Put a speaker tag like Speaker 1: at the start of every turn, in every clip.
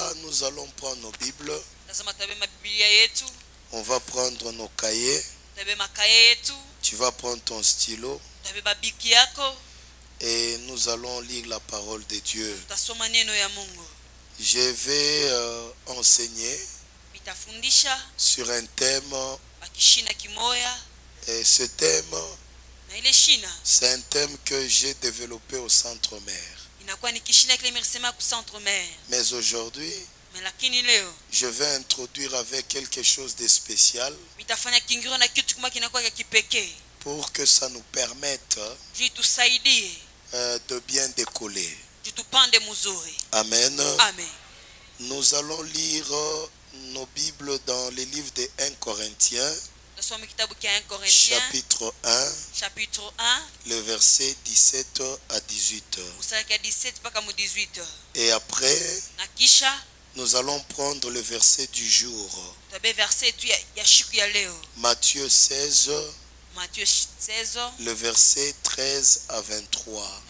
Speaker 1: Voilà, nous allons prendre nos Bibles. On va prendre nos cahiers. Tu vas prendre ton stylo. Et nous allons lire la parole de Dieu. Je vais enseigner sur un thème. Et ce thème, c'est un thème que j'ai développé au Centre-Mère. Mais aujourd'hui, je vais introduire avec quelque chose de spécial pour que ça nous permette de bien décoller. Amen. Nous allons lire nos Bibles dans les livres de 1 Corinthiens, chapitre 1, le verset 17 à 18. Et après, nous allons prendre le verset du jour. Matthieu 16, le verset 13 à 23.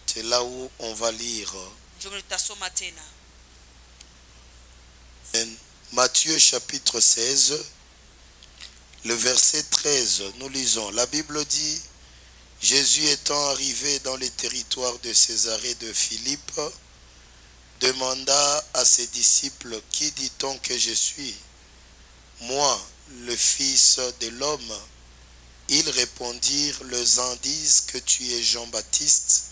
Speaker 1: C'est là où on va lire. Matthieu chapitre 16, le verset 13, nous lisons. La Bible dit: Jésus étant arrivé dans les territoires de Césarée de Philippe, demanda à ses disciples: Qui dit-on que je suis? Moi, le Fils de l'homme. Ils répondirent: Les uns disent que tu es Jean-Baptiste,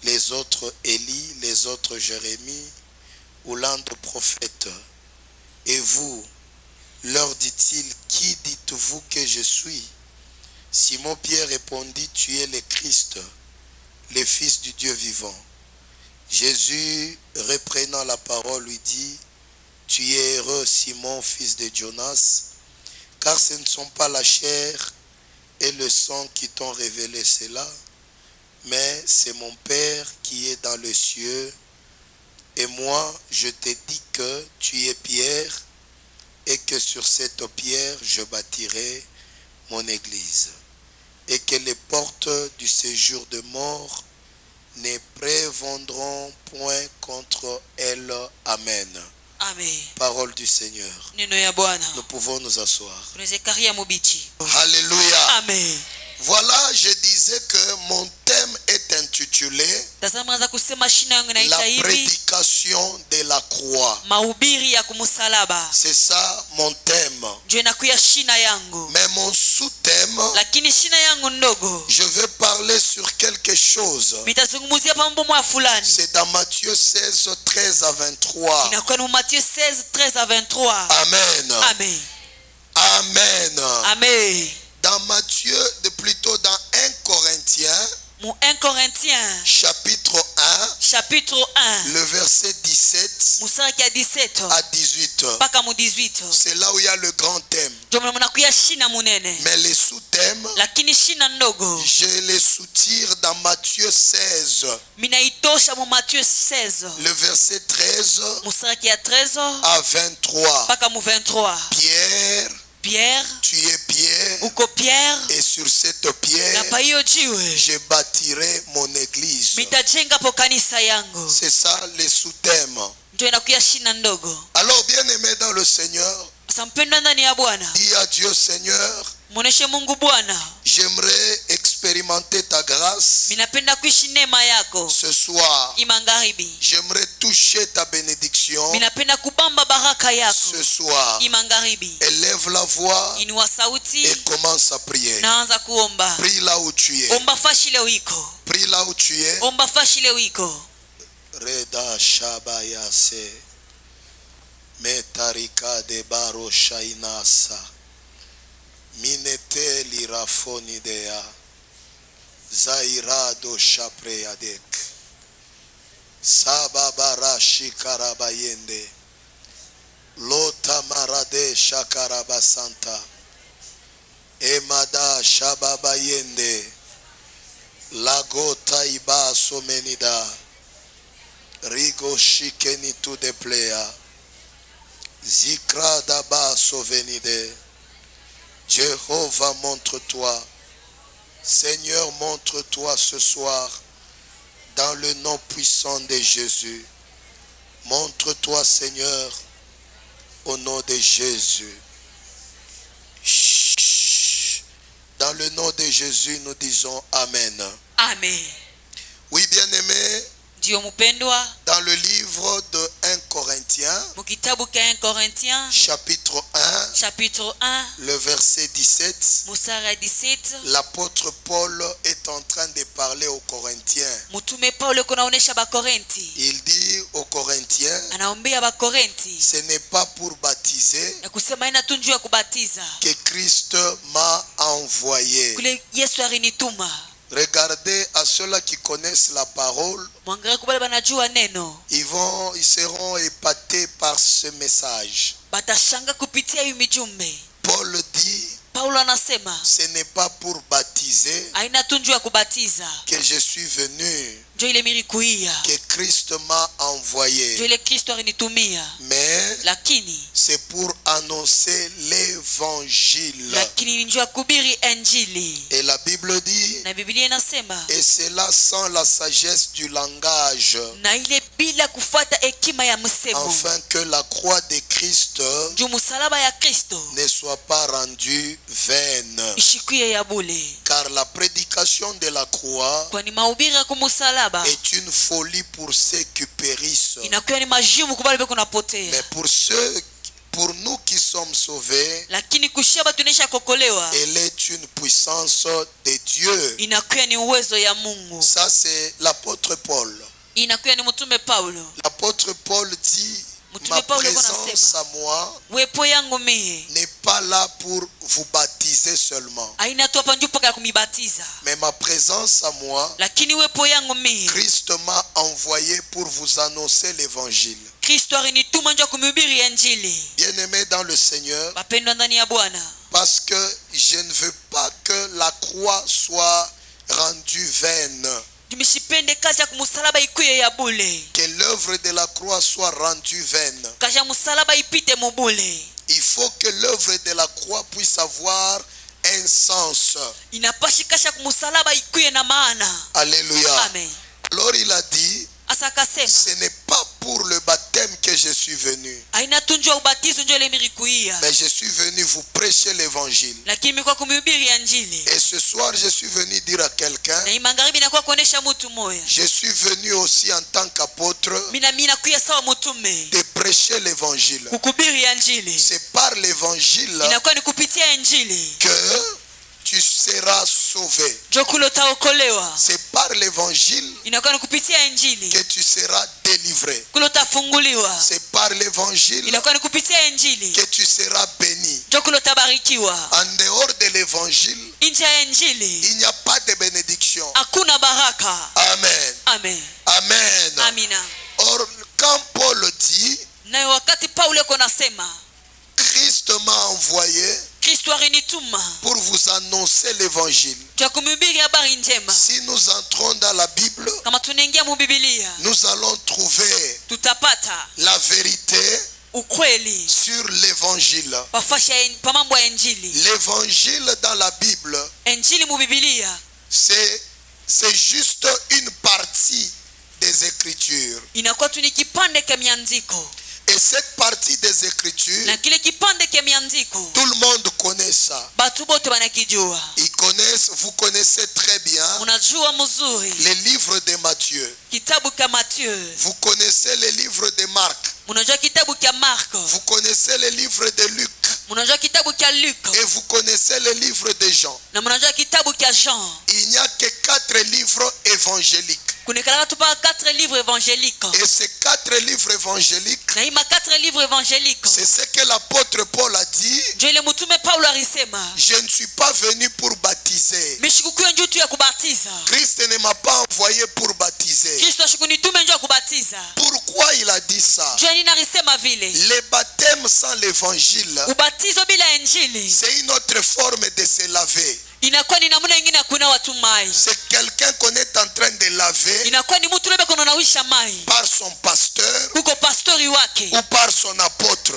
Speaker 1: les autres Élie, les autres Jérémie, ou l'un des prophètes. Et vous, leur dit-il, qui dites-vous que je suis? Simon-Pierre répondit: Tu es le Christ, le Fils du Dieu vivant. Jésus, reprenant la parole, lui dit: Tu es heureux, Simon, fils de Jonas, car ce ne sont pas la chair et le sang qui t'ont révélé cela, mais c'est mon Père qui est dans les cieux. Et moi, je te dis que tu es Pierre, et que sur cette pierre, je bâtirai mon église, et que les portes du séjour de mort ne prévaudront point contre elle. Amen.
Speaker 2: Amen.
Speaker 1: Parole du Seigneur. Nous pouvons nous asseoir. Alléluia.
Speaker 2: Amen.
Speaker 1: Voilà, je disais que mon thème est intitulé La prédication de la croix. C'est ça mon thème. Mais mon sous-thème, je vais parler sur quelque chose. C'est dans Matthieu 16, 13 à 23. Amen.
Speaker 2: Amen.
Speaker 1: Amen.
Speaker 2: Amen.
Speaker 1: Dans Matthieu, plutôt dans 1 Corinthiens, chapitre 1, le verset 17 à 18. C'est là où il y a le grand thème. Mais les sous-thèmes, je les soutire dans Matthieu 16. Le verset 13 à 23. Pierre, tu es Pierre, et sur cette pierre, je bâtirai mon église. C'est ça les sous-thèmes. Alors, bien aimé dans le Seigneur, dis à Dieu: Seigneur, j'aimerais expérimenter ta grâce ce soir. J'aimerais toucher ta bénédiction ce soir. Élève la voix et commence à prier. Prie là où tu es. Prie là où tu es. Reda Shabayase Metarika de Baro Shainasa Minete Lirafonidea Zairado Shapreyadek Sababara Shikarabayende Lota Marade Shakarabasanta Emada Shababayende Lagota Iba Somenida Rigo Shikeni to the player Zikra Daba Sovenide. Jéhovah, montre-toi. Seigneur, montre-toi ce soir dans le nom puissant de Jésus. Montre-toi, Seigneur, au nom de Jésus. Dans le nom de Jésus, nous disons Amen.
Speaker 2: Amen.
Speaker 1: Oui, bien-aimé, dans le livre de 1 Corinthiens, chapitre 1, le verset 17, l'apôtre Paul est en train de parler aux Corinthiens. Il dit aux Corinthiens, ce n'est pas pour baptiser que Christ m'a envoyé. Regardez à ceux-là qui connaissent la parole, ils seront épatés par ce message. Paul dit, ce n'est pas pour baptiser que je suis venu, que Christ m'a envoyé, mais c'est pour annoncer l'évangile. Et la Bible dit, et cela sans la sagesse du langage, afin que la croix de Christ ne soit pas rendue vaine. Car la prédication de la croix est une folie pour ceux qui périssent, mais pour nous qui sommes sauvés, elle est une puissance de Dieu. Ça, c'est l'apôtre Paul. L'apôtre Paul dit, ma présence à moi n'est pas là pour vous baptiser seulement, mais ma présence à moi, Christ m'a envoyé pour vous annoncer l'évangile. Bien-aimé dans le Seigneur, parce que je ne veux pas que la croix soit rendue vaine, que l'œuvre de la croix soit rendue vaine. Il faut que l'œuvre de la croix puisse avoir un sens. Alléluia.
Speaker 2: Amen.
Speaker 1: Alors il a dit, ce n'est pas pour le baptême que je suis venu, mais je suis venu vous prêcher l'évangile. Et ce soir je suis venu dire à quelqu'un, je suis venu aussi en tant qu'apôtre de prêcher l'évangile. C'est par l'évangile que tu seras sauvé. C'est par l'évangile que tu seras délivré. C'est par l'évangile que tu seras béni. En dehors de l'évangile, il n'y a pas de bénédiction. Amen.
Speaker 2: Amen.
Speaker 1: Amen.
Speaker 2: Amina.
Speaker 1: Or, quand Paul dit, Christ m'a envoyé pour vous annoncer l'évangile. Si nous entrons dans la Bible, nous allons trouver la vérité sur l'évangile. L'évangile dans la Bible, c'est juste une partie des Écritures. Et cette partie des Écritures, tout le monde connaît ça. Ils connaissent, vous connaissez très bien les livres de Matthieu. Vous connaissez les livres de Marc. Vous connaissez les livres de Luc. Et vous connaissez les livres de Jean. Il n'y a que 4 livres évangéliques. Et ces 4 livres évangéliques, c'est ce que l'apôtre Paul a dit. Je ne suis pas venu pour baptiser. Christ ne m'a pas envoyé pour baptiser. Pourquoi il a dit ça? Le baptême sans l'évangile, c'est une autre forme de se laver. C'est quelqu'un qu'on est en train de laver par son pasteur ou par son apôtre.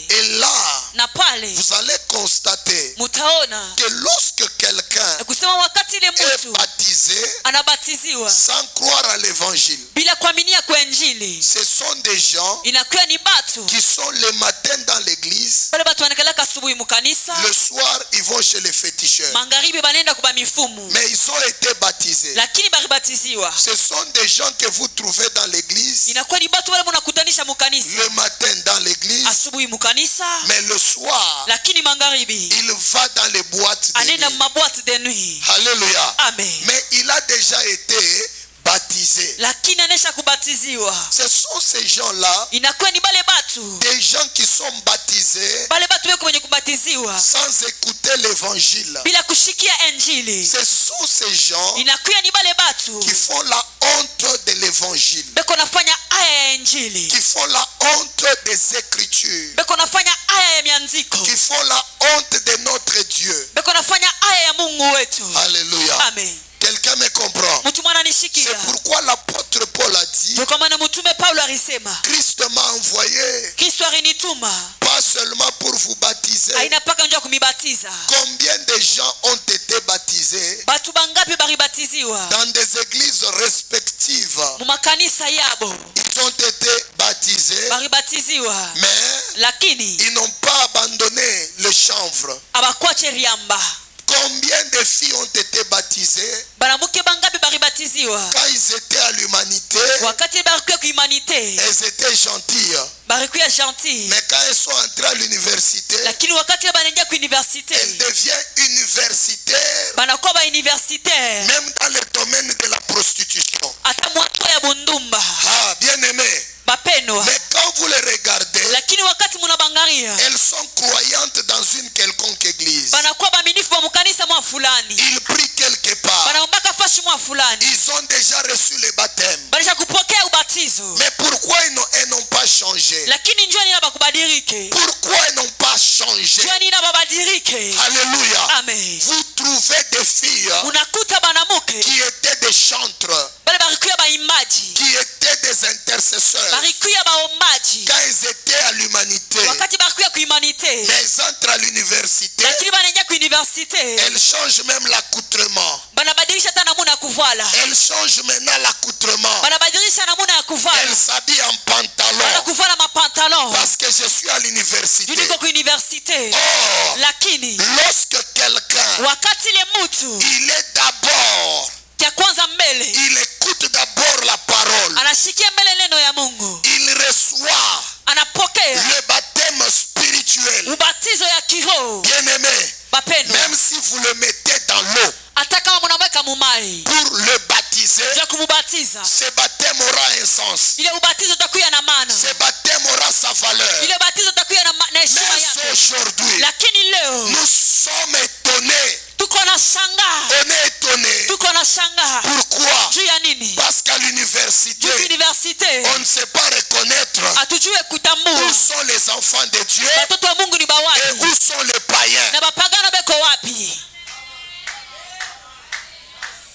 Speaker 1: Et là,
Speaker 2: Na pale
Speaker 1: vous allez constater
Speaker 2: mutaona
Speaker 1: que lorsque quelqu'un
Speaker 2: kusema wakati ile
Speaker 1: est
Speaker 2: mtu
Speaker 1: baptisé
Speaker 2: anabatiziwa
Speaker 1: sans croire à l'évangile,
Speaker 2: bila kuaminia kwa injili,
Speaker 1: ce sont des gens
Speaker 2: inakuwa ni batu
Speaker 1: qui sont le matin dans l'église,
Speaker 2: wale batu wanakalaka asubuhi mukanisa,
Speaker 1: le soir ils vont chez les féticheurs,
Speaker 2: magharibi banaenda kuba mifumu,
Speaker 1: mais ils ont été baptisés.
Speaker 2: lakini baribatiziwa.
Speaker 1: Ce sont des gens que vous trouvez dans l'église,
Speaker 2: Inakuwa ni batu wale mnakutanisha mukanisa
Speaker 1: le matin dans l'église,
Speaker 2: asubuhi mukanisa,
Speaker 1: mais le soir
Speaker 2: lakini magharibi
Speaker 1: il va dans les boîtes de
Speaker 2: anaenda
Speaker 1: nuit.
Speaker 2: maboîte de nuit.
Speaker 1: Alléluia.
Speaker 2: Amen.
Speaker 1: Mais il a déjà été baptisé.
Speaker 2: Lakini anesha kubatiziwa.
Speaker 1: Ce sont ces gens-là,
Speaker 2: Inakuwa ni bale batu
Speaker 1: des gens qui sont baptisés
Speaker 2: bale batu weko wenye kubatiziwa
Speaker 1: sans écouter l'évangile.
Speaker 2: bila kushikia injili.
Speaker 1: Ce sont ces gens
Speaker 2: Inakuwa ni bale batu
Speaker 1: qui font la honte de l'évangile,
Speaker 2: beko nafanya aya ya injili,
Speaker 1: qui font la honte des écritures,
Speaker 2: beko nafanya aya ya mianziko,
Speaker 1: qui font la honte de notre Dieu.
Speaker 2: beko nafanya aya ya Mungu wetu.
Speaker 1: Alléluia.
Speaker 2: Amen.
Speaker 1: Quelqu'un me comprend?
Speaker 2: Mtu mwana nishikia.
Speaker 1: C'est pourquoi l'apôtre Paul a dit,
Speaker 2: Ndio kwa maana mtume Paulo alisema,
Speaker 1: Christ m'a envoyé
Speaker 2: Kristo alinituma
Speaker 1: pas seulement pour vous baptiser.
Speaker 2: haina paka njoo kumibatiza.
Speaker 1: Combien de gens ont été baptisés
Speaker 2: Batu bangapi baribatiziwa
Speaker 1: dans des églises respectives?
Speaker 2: mu makanisa yabo,
Speaker 1: Ils ont été baptisés,
Speaker 2: baribatiziwa
Speaker 1: mais
Speaker 2: lakini
Speaker 1: ils n'ont pas abandonné le chanvre.
Speaker 2: abakwache riamba.
Speaker 1: Combien de filles ont été baptisées
Speaker 2: Banamuke bangapi baribatiziwa
Speaker 1: quand ils étaient à l'humanité?
Speaker 2: wakati barikuya kuhumanite,
Speaker 1: Elles étaient gentilles,
Speaker 2: barikuya gentil,
Speaker 1: mais quand elles sont entrées à l'université,
Speaker 2: lakini wakati banaingia ku universite
Speaker 1: elles deviennent universitaires,
Speaker 2: banakuwa ba universitaire
Speaker 1: même dans le domaine de la prostitution.
Speaker 2: hata mwato ya bundumba.
Speaker 1: Ah, bien aimé.
Speaker 2: Bapenwa,
Speaker 1: Mais quand vous les regardez,
Speaker 2: lakini wakati munabangaria
Speaker 1: elles sont croyantes dans une quelconque église.
Speaker 2: banakuwa baminifu ba mukanisa mwa fulani,
Speaker 1: Ils prient quelque part.
Speaker 2: banaombaka fashi mwa fulani,
Speaker 1: Ils ont déjà reçu le baptême.
Speaker 2: banisha kupokea ubatizo,
Speaker 1: Mais pourquoi elles n'ont pas changé?
Speaker 2: lakini njoo nina bakubadirike,
Speaker 1: Pourquoi elles n'ont pas changé?
Speaker 2: njoo nina babadirike.
Speaker 1: Alléluia.
Speaker 2: Amen.
Speaker 1: Vous trouvez des filles
Speaker 2: Unakuta banamuke
Speaker 1: qui étaient des chantres,
Speaker 2: bale barikuya baimbaji,
Speaker 1: qui étaient des intercesseurs.
Speaker 2: barikuya baombaji
Speaker 1: Quand ils étaient à l'humanité,
Speaker 2: wakati barikuya kuhumanite,
Speaker 1: mais elles entrent à l'université,
Speaker 2: lakini banaingia ku universite
Speaker 1: elles changent même l'accoutrement.
Speaker 2: banabadilisha hata namuna ya kuvala,
Speaker 1: Elles changent maintenant l'accoutrement.
Speaker 2: banabadilisha namuna ya kuvala,
Speaker 1: Elles s'habillent en pantalon
Speaker 2: banakuvala mapantalon
Speaker 1: parce que je suis à l'université.
Speaker 2: juliko ku universite.
Speaker 1: Or,
Speaker 2: Lakini
Speaker 1: lorsque quelqu'un,
Speaker 2: wakati ile mtu
Speaker 1: il est d'abord,
Speaker 2: kya kwanza mbele
Speaker 1: il écoute d'abord la parole,
Speaker 2: anashikia mbele neno ya Mungu,
Speaker 1: il reçoit
Speaker 2: anapokea
Speaker 1: le baptême spirituel.
Speaker 2: ubatizo ya kiroho.
Speaker 1: Bien aimé,
Speaker 2: Bapendwa,
Speaker 1: même si vous le mettez dans l'eau
Speaker 2: hata kama mnamweka mumai
Speaker 1: pour le baptiser,
Speaker 2: ya kumubatiza,
Speaker 1: ce baptême aura un sens.
Speaker 2: ile ubatizo utakuya na maana,
Speaker 1: Ce baptême aura sa valeur.
Speaker 2: ile ubatizo utakuya na heshima
Speaker 1: Mais
Speaker 2: yake.
Speaker 1: aujourd'hui,
Speaker 2: Lakini leo
Speaker 1: nous sommes étonnés.
Speaker 2: tuko na shangaa,
Speaker 1: On est étonnés.
Speaker 2: tuko na shangaa
Speaker 1: Pourquoi?
Speaker 2: juu ya nini?
Speaker 1: Parce qu'à l'université,
Speaker 2: Juu universite
Speaker 1: on ne sait pas reconnaître
Speaker 2: hatujue kutambua
Speaker 1: où sont les enfants de Dieu
Speaker 2: watoto wa Mungu ni
Speaker 1: et
Speaker 2: bawapi
Speaker 1: où sont les païens.
Speaker 2: na bapagano beko wapi.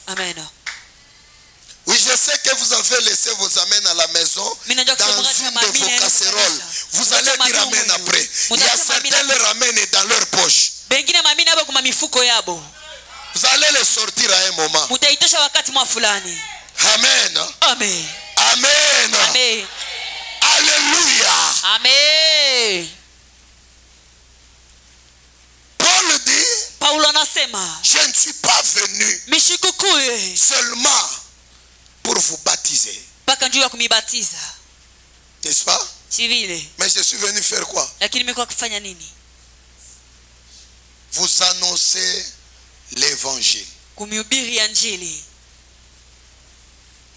Speaker 2: Amen.
Speaker 1: Oui, je sais que vous avez laissé vos amens à la maison dans une de vos casseroles. Vous allez dire amen après. Il y a certains leur amènent dans leur poche.
Speaker 2: Bengine mamini abo kuma mifuko yabo.
Speaker 1: Vous allez les sortir à un moment.
Speaker 2: Mutaitosha wakati mwa fulani.
Speaker 1: Amen.
Speaker 2: Amen.
Speaker 1: Amen.
Speaker 2: Amen.
Speaker 1: Alléluia.
Speaker 2: Amen.
Speaker 1: Paul dit,
Speaker 2: Paulo anasema,
Speaker 1: je ne suis pas venu
Speaker 2: mishikukuye
Speaker 1: seulement pour vous baptiser.
Speaker 2: mpaka njuu ya kumibatiza.
Speaker 1: N'est-ce pas?
Speaker 2: Si vile.
Speaker 1: Mais je suis venu faire quoi?
Speaker 2: Lakini nimekuwa kufanya nini?
Speaker 1: Vous annoncer l'évangile.
Speaker 2: Kumhubiri injili.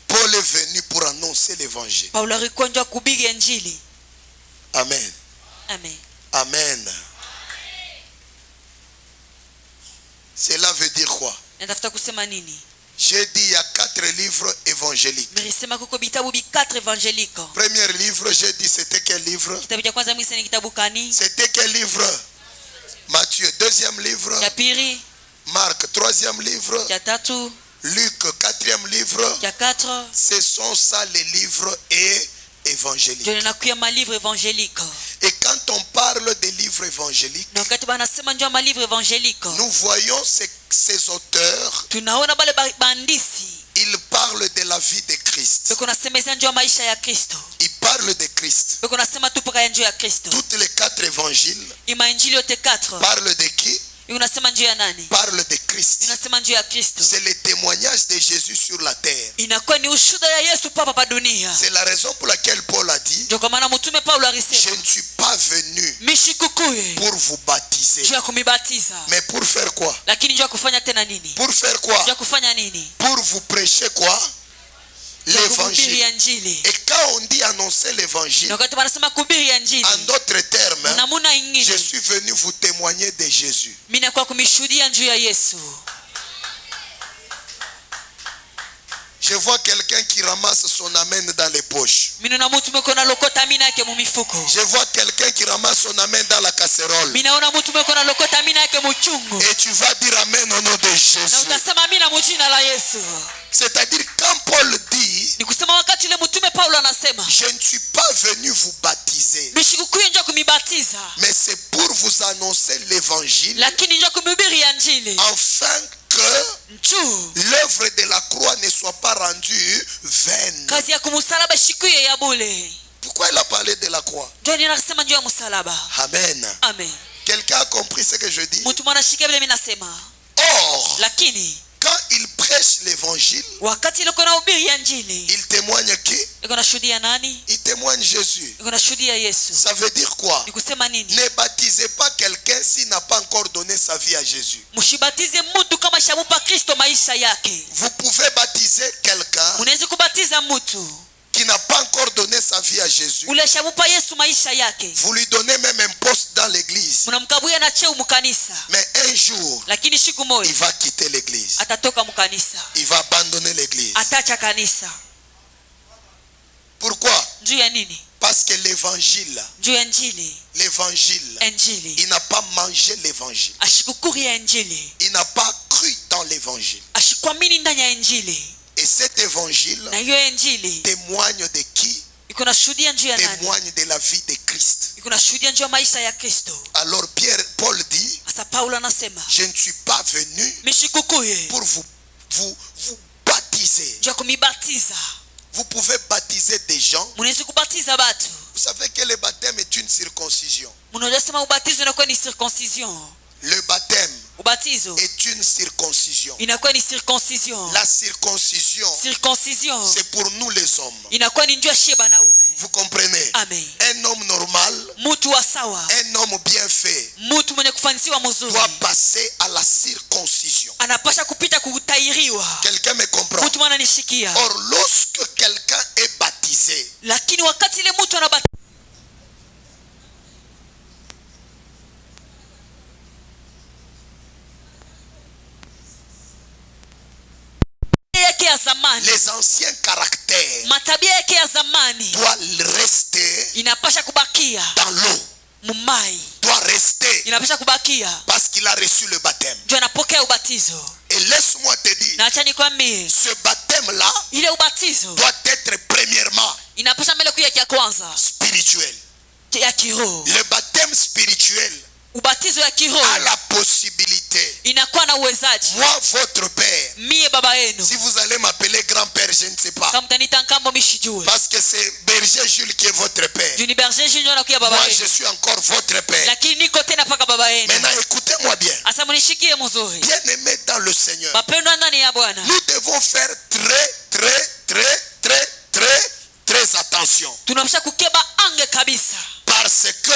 Speaker 1: Paul est venu pour annoncer l'évangile.
Speaker 2: Paulo alikuwa njoo kuhubiri injili.
Speaker 1: Amen.
Speaker 2: Amen.
Speaker 1: Amen. Cela veut dire quoi?
Speaker 2: Natafuta kusema nini?
Speaker 1: J'ai dit il y a 4 livres évangéliques.
Speaker 2: Nilisema kuko vitabu 4 evangelique.
Speaker 1: Premier livre, j'ai dit c'était quel livre?
Speaker 2: Kitabu cha kwanza mwisi ni kitabu kani?
Speaker 1: C'était quel livre? Matthieu. Deuxième livre,
Speaker 2: Cha pili,
Speaker 1: Marc. Troisième livre,
Speaker 2: cha tatu,
Speaker 1: Luc. Quatrième livre,
Speaker 2: cha 4.
Speaker 1: ce sont ça les livres et évangéliques.
Speaker 2: Ndio nakuya ma livre evangelique.
Speaker 1: Et quand on parle des livres livres évangéliques,
Speaker 2: na wakati banasema njoo malivre evangelique,
Speaker 1: nous voyons ces auteurs,
Speaker 2: tunaona bale bandisi
Speaker 1: ils parlent de la vie de Christ.
Speaker 2: beko nasemeza njoo maisha ya Kristo,
Speaker 1: Ils parlent de Christ.
Speaker 2: beko nasema tupoka njoo ya Kristo.
Speaker 1: Toutes les 4 évangiles
Speaker 2: Imainjili yote 4
Speaker 1: parlent de qui?
Speaker 2: unasema njoo ya nani?
Speaker 1: Parlent de Christ.
Speaker 2: Unasema njoo ya Kristo.
Speaker 1: C'est le témoignage de Jésus sur la terre.
Speaker 2: Inakuwa ni ushuhuda ya Yesu papa dunia.
Speaker 1: C'est la raison pour laquelle Paul a dit,
Speaker 2: Ndio kwa maana mtume Paulo
Speaker 1: je
Speaker 2: alisema
Speaker 1: ne suis pas venu
Speaker 2: mishikukuye
Speaker 1: pour vous baptiser.
Speaker 2: njoo ya kumibatiza.
Speaker 1: Mais pour faire quoi?
Speaker 2: Lakini njoo ya kufanya tena nini?
Speaker 1: Pour faire quoi?
Speaker 2: Njoo ya kufanya nini?
Speaker 1: Pour vous prêcher quoi? L'évangile. Et quand on dit annoncer l'évangile, en d'autres termes, je suis venu vous témoigner de Jésus. Je vois quelqu'un qui ramasse son amène dans les poches. Je vois quelqu'un qui ramasse son amène dans la casserole. Et tu vas dire amen au nom de Jésus. C'est-à-dire quand Paul dit, je ne suis pas venu vous baptiser, mais c'est pour vous annoncer l'évangile, afin que l'œuvre de la croix ne soit pas rendue vaine. Pourquoi il a parlé de la croix? Amen. Quelqu'un a compris ce que je dis? Or, quand il prêche l'évangile, il témoigne qui? Il témoigne Jésus. Ça veut dire quoi? Ne baptisez pas quelqu'un s'il n'a pas encore donné sa vie à Jésus. Vous pouvez baptiser quelqu'un qui n'a pas encore donné sa vie à Jésus. Vous lui donnez même un poste dans l'église. Mais un jour, il va quitter l'église. Il va abandonner l'église. Pourquoi? Parce que l'évangile, il n'a pas mangé l'évangile. Il n'a pas cru dans l'évangile. Et cet évangile témoigne de qui? Témoigne de la vie de Christ. Alors Paul dit, je ne suis pas venu pour vous baptiser. Vous pouvez baptiser des gens. Vous savez que le baptême est une circoncision. Le baptême est une circoncision. La circoncision, c'est pour nous les hommes. Vous comprenez? Un homme normal, un homme bien fait, doit passer à la circoncision. Quelqu'un me comprend? Or, lorsque quelqu'un est baptisé, les anciens caractères doivent rester dans l'eau. Doit rester parce qu'il a reçu le baptême. Et laisse-moi te dire, ce baptême-là doit être premièrement spirituel. Le baptême spirituel a la possibilité. Moi, votre père, si vous allez m'appeler grand-père, je ne sais pas, parce que c'est Berger Jules qui est votre père. Moi, je suis encore votre père. Maintenant, écoutez-moi bien. Bien aimé dans le Seigneur, nous devons faire très attention. Parce que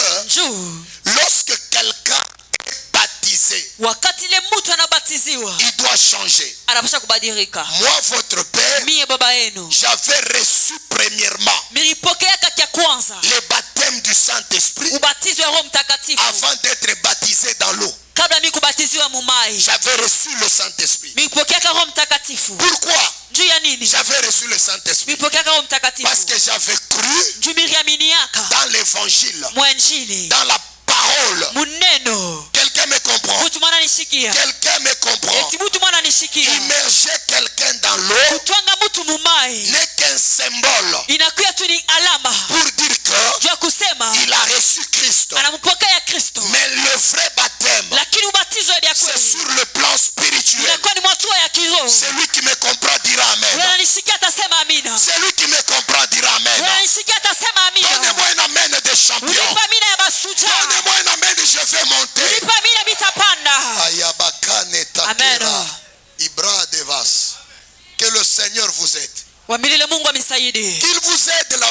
Speaker 1: lorsque quelqu'un est baptisé, il doit changer. Moi, votre père, j'avais reçu premièrement le baptême du Saint-Esprit avant d'être baptisé dans l'eau. J'avais reçu le Saint-Esprit. Pourquoi j'avais reçu le Saint-Esprit? Parce que j'avais cru dans l'évangile, dans la parole. Quelqu'un me comprend? Quelqu'un me comprend? Immerger quelqu'un dans l'eau n'est qu'un symbole pour dire qu'il a reçu Christ. Mais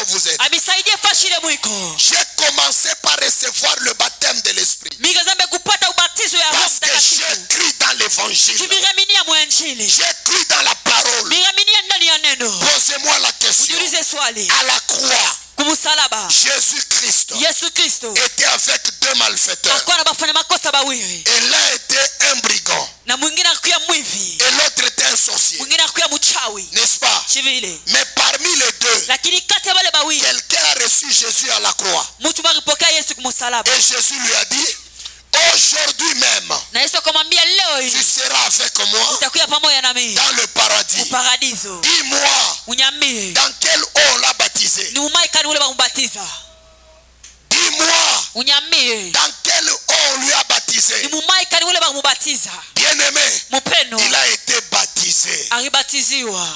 Speaker 1: vous êtes.
Speaker 2: amisaidie fashile mwiko
Speaker 1: J'ai commencé par recevoir le baptême de l'esprit.
Speaker 2: migazambe kupata ubatizo ya Roho
Speaker 1: Parce que j'ai
Speaker 2: Mtakatifu
Speaker 1: cru dans l'évangile.
Speaker 2: tumiraminia mwanjili
Speaker 1: J'ai cru dans la parole.
Speaker 2: miraminia ndani ya neno
Speaker 1: Posez-moi la question.
Speaker 2: ujiulize swali
Speaker 1: À la croix,
Speaker 2: kumusalaba
Speaker 1: Jésus-Christ
Speaker 2: Yesu Kristo
Speaker 1: était avec deux malfaiteurs.
Speaker 2: akuwa na bafanya makosa bawili
Speaker 1: Et l'un était un brigand.
Speaker 2: na mwingine akuya mwivi
Speaker 1: Et l'autre était un sorcier.
Speaker 2: mwingine akuya mchawi
Speaker 1: N'est-ce pas?
Speaker 2: chivile
Speaker 1: Mais parmi les deux,
Speaker 2: lakini kati ya wale bawili
Speaker 1: quelqu'un a reçu Jésus à la croix.
Speaker 2: mtu maripokea Yesu kumusalaba
Speaker 1: Et Jésus lui a dit, aujourd'hui même,
Speaker 2: na Yesu akamwambia leo
Speaker 1: tu
Speaker 2: hii
Speaker 1: seras avec moi
Speaker 2: utakuya pamoja na mimi
Speaker 1: dans le paradis.
Speaker 2: uparadiso
Speaker 1: Dis-moi,
Speaker 2: unyambie
Speaker 1: dans quelle eau on l'a baptisé?
Speaker 2: ni umaikani ule bamubatiza
Speaker 1: Dis-moi,
Speaker 2: unyambie
Speaker 1: dans quelle eau on lui a baptisé?
Speaker 2: ni mumaikani ule bamubatiza
Speaker 1: Bien-aimé,
Speaker 2: mupendo
Speaker 1: il a été baptisé.
Speaker 2: alibatiziwa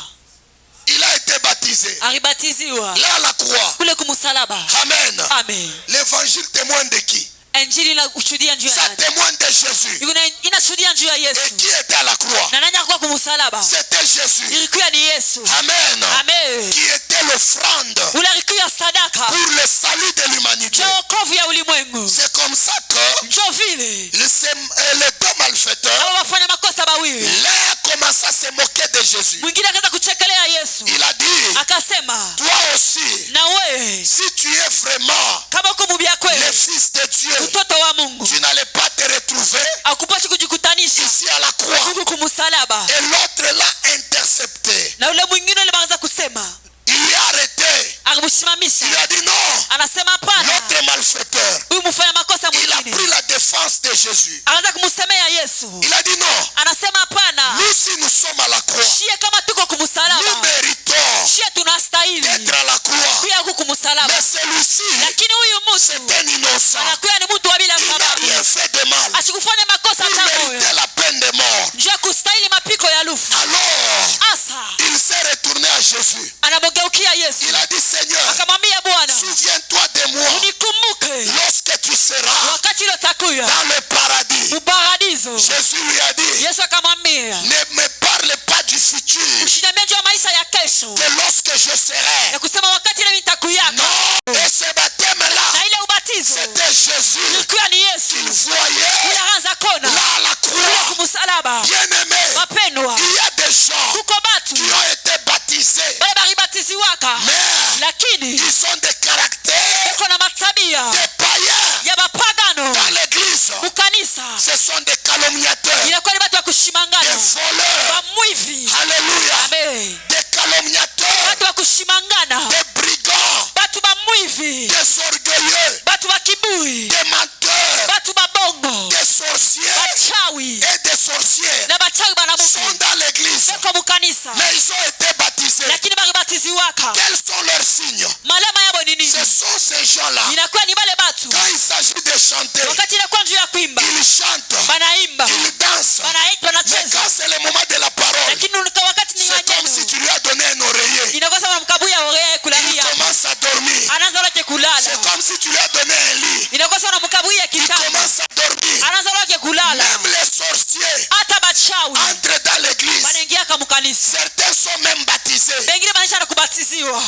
Speaker 1: Il a été baptisé.
Speaker 2: alibatiziwa
Speaker 1: Là à la croix.
Speaker 2: kule kumusalaba
Speaker 1: Amen.
Speaker 2: amen
Speaker 1: L'évangile témoigne de qui?
Speaker 2: injili inashuhudia juu ya
Speaker 1: Ça
Speaker 2: nani
Speaker 1: témoigne de Jésus.
Speaker 2: inashuhudia juu ya
Speaker 1: Et
Speaker 2: Yesu
Speaker 1: qui était à la croix?
Speaker 2: na nani akuwa kumusalaba
Speaker 1: C'était Jésus.
Speaker 2: ilikuwa ni Yesu
Speaker 1: Amen.
Speaker 2: amen
Speaker 1: Qui était l'offrande
Speaker 2: ule alikuwa sadaka
Speaker 1: pour le salut de l'humanité.
Speaker 2: njo wokovu ya ulimwengu
Speaker 1: C'est comme ça que
Speaker 2: njo vile
Speaker 1: les deux malfaiteurs,
Speaker 2: aba wafanya makosa bawili
Speaker 1: l'un a commencé à se moquer de Jésus.
Speaker 2: mwingine akaanza kuchekelea Yesu
Speaker 1: Il a dit,
Speaker 2: akasema
Speaker 1: toi aussi,
Speaker 2: na wewe
Speaker 1: si tu es vraiment
Speaker 2: kama uko mubia
Speaker 1: le
Speaker 2: kweli
Speaker 1: Fils de Dieu,
Speaker 2: mtoto wa Mungu
Speaker 1: tu n'allais pas te retrouver
Speaker 2: akupashi kujikutanisha
Speaker 1: ici à la croix.
Speaker 2: huku kumusalaba
Speaker 1: Et l'autre l'a intercepté.
Speaker 2: na ule mwingine ule baanza kusema
Speaker 1: Il lui a arrêté.
Speaker 2: akamsimamisha
Speaker 1: Il lui a dit non.
Speaker 2: anasema hapana
Speaker 1: L'autre malfaiteur,
Speaker 2: huyu mfanya makosa
Speaker 1: il a
Speaker 2: mwingine
Speaker 1: pris la défense de Jésus.
Speaker 2: akaanza kumsemea Yesu
Speaker 1: Il a dit non.
Speaker 2: anasema hapana
Speaker 1: Nous, si nous sommes à la croix,
Speaker 2: shie kama tuko
Speaker 1: nous
Speaker 2: kumusalaba
Speaker 1: méritons
Speaker 2: shie tunastahili
Speaker 1: d'être à la croix.
Speaker 2: kuya huku kumusalaba
Speaker 1: Mais celui-ci,
Speaker 2: lakini huyu
Speaker 1: c'est
Speaker 2: mtu
Speaker 1: un innocent.
Speaker 2: anakuya ni mtu wa bila
Speaker 1: Il n'a
Speaker 2: sababu
Speaker 1: rien fait de mal
Speaker 2: asikufanya makosa
Speaker 1: pour
Speaker 2: hata
Speaker 1: mériter
Speaker 2: moyo
Speaker 1: la peine de mort.
Speaker 2: njoo kustahili mapiko ya lufu
Speaker 1: Alors,
Speaker 2: asa
Speaker 1: il s'est retourné à Jésus.
Speaker 2: anamgeukia Yesu
Speaker 1: Il a dit, Seigneur,
Speaker 2: akamwambia Bwana
Speaker 1: souviens-toi de moi
Speaker 2: unikumbuke
Speaker 1: lorsque tu seras
Speaker 2: wakati ulotakuya
Speaker 1: dans le paradis.
Speaker 2: muparadiso
Speaker 1: Jésus lui a dit,
Speaker 2: Yesu akamwambia
Speaker 1: ne me parle pas du futur,
Speaker 2: usinambie njoo maisha ya kesho
Speaker 1: que lorsque je serai.
Speaker 2: ya kusema wakati nami nitakuyaka
Speaker 1: Non, et ce baptême-là,
Speaker 2: na ile ubatizo
Speaker 1: c'était Jésus.
Speaker 2: ilikuwa ni Yesu
Speaker 1: Il voyait
Speaker 2: unaanza kona
Speaker 1: là à la croix.
Speaker 2: kumusalaba
Speaker 1: Bien-aimé,
Speaker 2: wapendwa
Speaker 1: il y a des gens
Speaker 2: kuko batu
Speaker 1: qui ont été baptisés,
Speaker 2: wale baribatiziwaka
Speaker 1: mais
Speaker 2: lakini
Speaker 1: ils ont des caractères
Speaker 2: eko na matabia
Speaker 1: des païens
Speaker 2: ya bapagano
Speaker 1: dans l'église.
Speaker 2: mukanisa
Speaker 1: Ce sont des calomniateurs,
Speaker 2: inakuwa ni batu wa
Speaker 1: des
Speaker 2: kushimangana
Speaker 1: voleurs.
Speaker 2: bamwivi
Speaker 1: Alléluia.
Speaker 2: amen
Speaker 1: Des calomniateurs,
Speaker 2: batu wa kushimangana
Speaker 1: des brigands,
Speaker 2: batu bamwivi
Speaker 1: des orgueilleux,
Speaker 2: batu ba kibui
Speaker 1: des menteurs,
Speaker 2: batu babongo
Speaker 1: des sorciers
Speaker 2: bachawi
Speaker 1: et des sorcières
Speaker 2: na bachawi banamuke
Speaker 1: sont dans l'église,
Speaker 2: beko mukanisa
Speaker 1: mais ils ont été baptisés.
Speaker 2: lakini baribatiziwaka
Speaker 1: Quels sont leurs signes?
Speaker 2: malama yabo ni nini
Speaker 1: Ce sont ces gens-là.
Speaker 2: inakuwa ni bale batu
Speaker 1: Quand il s'agit de chanter,
Speaker 2: wakati inakuwa njuu ya kuimba
Speaker 1: ils chantent,
Speaker 2: banaimba
Speaker 1: ils dansent. Mais
Speaker 2: banacheza
Speaker 1: quand c'est le moment de la parole,
Speaker 2: lakini wakati ni
Speaker 1: c'est comme si
Speaker 2: wanyenu
Speaker 1: tu lui as donné un oreiller.
Speaker 2: inakuwa sawa mkabuya orea
Speaker 1: Il
Speaker 2: kulalia
Speaker 1: commence à dormir.
Speaker 2: anaanza lake kulala
Speaker 1: C'est comme si tu lui as donné un lit.
Speaker 2: inakuwa sawa mkabuya
Speaker 1: Il
Speaker 2: kitanda
Speaker 1: commence à dormir.
Speaker 2: anaanza lake kulala
Speaker 1: Même les sorciers
Speaker 2: hata bachawi
Speaker 1: entrent dans l'église.
Speaker 2: banaingia kama kanisa
Speaker 1: Certains sont même baptisés,
Speaker 2: wengine banaisha na kubatiziwa